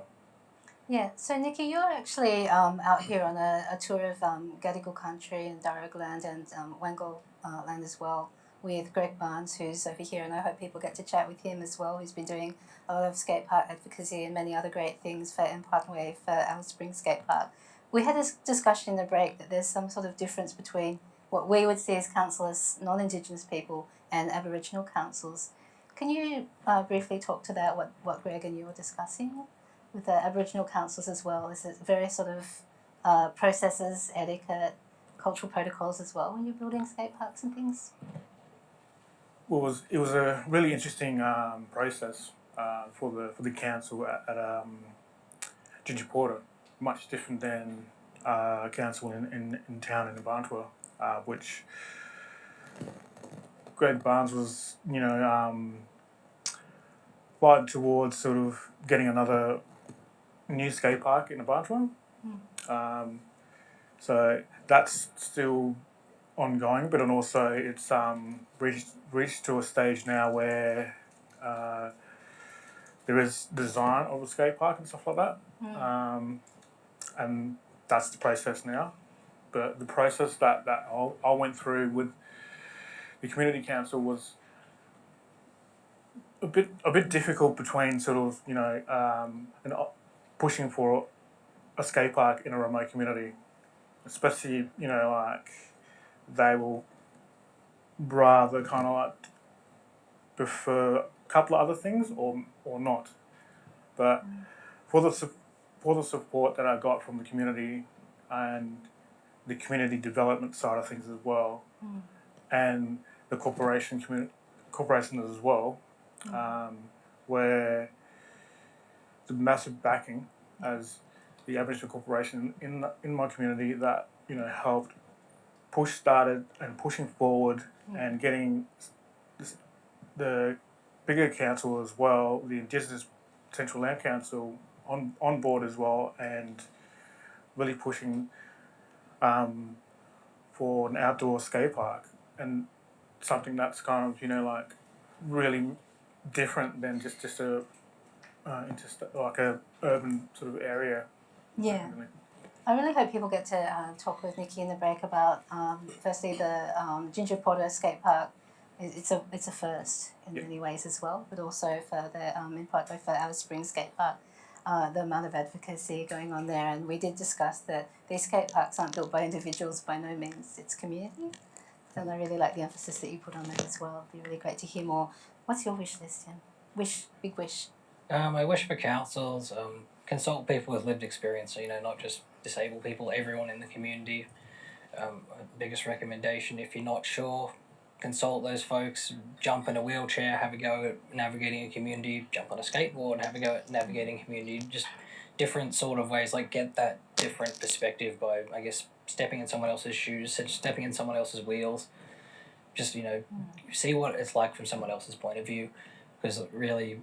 Yeah, so Nikki, you're actually out here on a tour of Gadigal country and Darug land and Wangal land as well, with Greg Barnes, who's over here, and I hope people get to chat with him as well, who's been doing a lot of skate park advocacy and many other great things for Empire Way, for Alice Springs Skate Park. We had this discussion in the break that there's some sort of difference between what we would see as councillors, non-Indigenous people, and Aboriginal councils. Can you briefly talk to that, what Greg and you were discussing with the Aboriginal councils as well? Is it various sort of processes, etiquette, cultural protocols as well when you're building skate parks and things?
Well, it was a really interesting process for the council at Ginger Porter, much different than council in town in Nabantua, which Greg Barnes was fighting towards sort of getting another new skate park in Nabantua. So that's still ongoing, but also it's reached to a stage now where there is design of a skate park and stuff like that, and that's the process now. But the process that I went through with the community council was a bit difficult between sort of pushing for a skate park in a remote community, especially like they will rather kind of like prefer a couple of other things or not. But for the support that I got from the community and the community development side of things as well, and the corporations as well, where the massive backing as the Aboriginal corporation in my community that helped started and pushing forward and getting the bigger council as well, the Indigenous Central Land Council on board as well, and really pushing for an outdoor skate park and something that's kind of like really different than just a like a urban sort of area.
Yeah. I really hope people get to talk with Nikki in the break about firstly the Ginger Porter skate park. It's a first in many ways as well, but also for the for Alice Springs skate park, the amount of advocacy going on there, and we did discuss that these skate parks aren't built by individuals by no means, it's community. And I really like the emphasis that you put on that as well. It'd be really great to hear more. What's your wish list, Tim? Big wish.
I wish for councils, consult people with lived experience, so not just disabled people, everyone in the community. Biggest recommendation, if you're not sure, consult those folks, jump in a wheelchair, have a go at navigating a community, jump on a skateboard, have a go at navigating a community, just different sort of ways, like get that different perspective by, I guess, stepping in someone else's shoes, stepping in someone else's wheels, just, see what it's like from someone else's point of view, because really,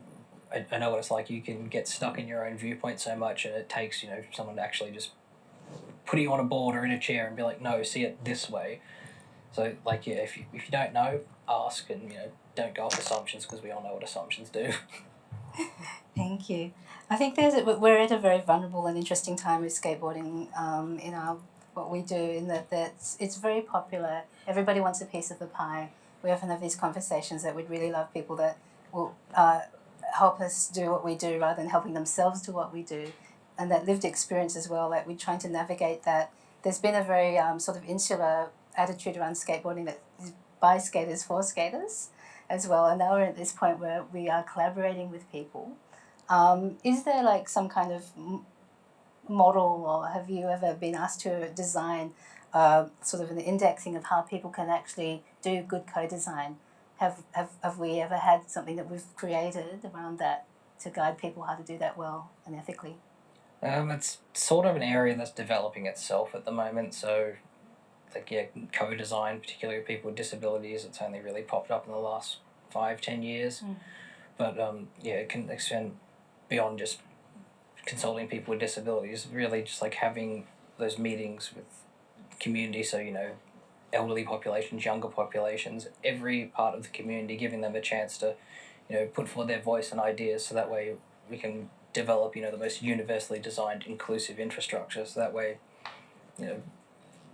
I know what it's like. You can get stuck in your own viewpoint so much, and it takes, someone to actually just put you on a board or in a chair and be like, no, see it this way. So, if you don't know, ask, and, don't go off assumptions, because we all know what assumptions do.
Thank you. I think we're at a very vulnerable and interesting time with skateboarding in what we do, in that it's very popular. Everybody wants a piece of the pie. We often have these conversations that we'd really love people that will help us do what we do rather than helping themselves do what we do. And that lived experience as well, like we're trying to navigate that. There's been a very sort of insular attitude around skateboarding that is by skaters for skaters as well. And now we're at this point where we are collaborating with people. Is there like some kind of model, or have you ever been asked to design sort of an indexing of how people can actually do good co-design? Have we ever had something that we've created around that to guide people how to do that well and ethically?
It's sort of an area that's developing itself at the moment, so co-design, particularly with people with disabilities, it's only really popped up in the last 5-10 years. But it can extend beyond just consulting people with disabilities, really just like having those meetings with community, so elderly populations, younger populations, every part of the community, giving them a chance to put forward their voice and ideas, so that way we can develop the most universally designed inclusive infrastructure. So that way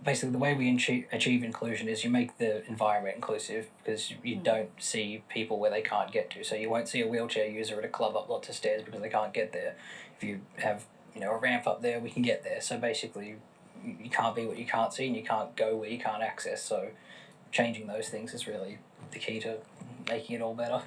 basically the way we achieve inclusion is you make the environment inclusive, because you don't see people where they can't get to. So you won't see a wheelchair user at a club up lots of stairs because they can't get there. If you have a ramp up there, we can get there. So basically you can't be what you can't see, and you can't go where you can't access. So changing those things is really the key to making it all better.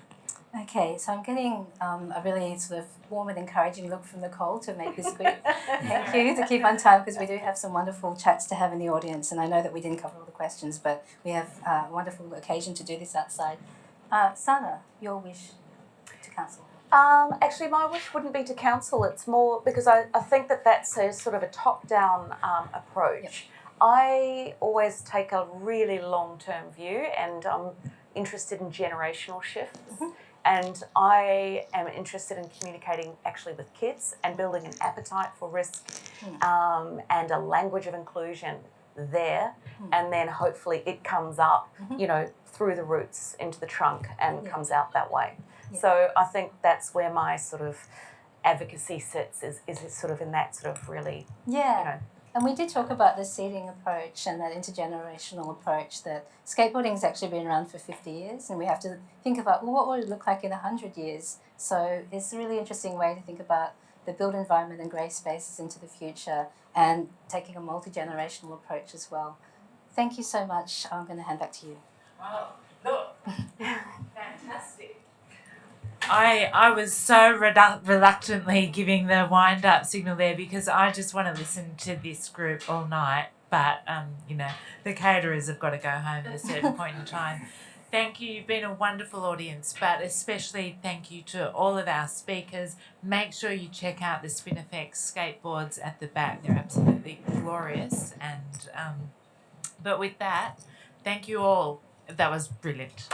Okay, so I'm getting a really sort of warm and encouraging look from Nicole to make this quick. Thank you, to keep on time, because we do have some wonderful chats to have in the audience, and I know that we didn't cover all the questions, but we have a wonderful occasion to do this outside. Sana, your wish to council?
Actually, my wish wouldn't be to council. It's more because I think that's a sort of a top-down approach. Yep. I always take a really long-term view, and I'm interested in generational shifts. Mm-hmm. And I am interested in communicating actually with kids and building an appetite for risk and a language of inclusion there. And then hopefully it comes up, through the roots into the trunk and comes out that way. Yeah. So I think that's where my sort of advocacy sits, is sort of in that sort of really,
And we did talk about the seeding approach and that intergenerational approach, that skateboarding has actually been around for 50 years, and we have to think about, what would it look like in 100 years? So it's a really interesting way to think about the built environment and grey spaces into the future, and taking a multi-generational approach as well. Thank you so much. I'm going to hand back to you.
Wow, look, fantastic. I was so reluctantly giving the wind-up signal there, because I just want to listen to this group all night. But, the caterers have got to go home at a certain point in time. Thank you. You've been a wonderful audience, but especially thank you to all of our speakers. Make sure you check out the Spinifex skateboards at the back. They're absolutely glorious. And but with that, thank you all. That was brilliant.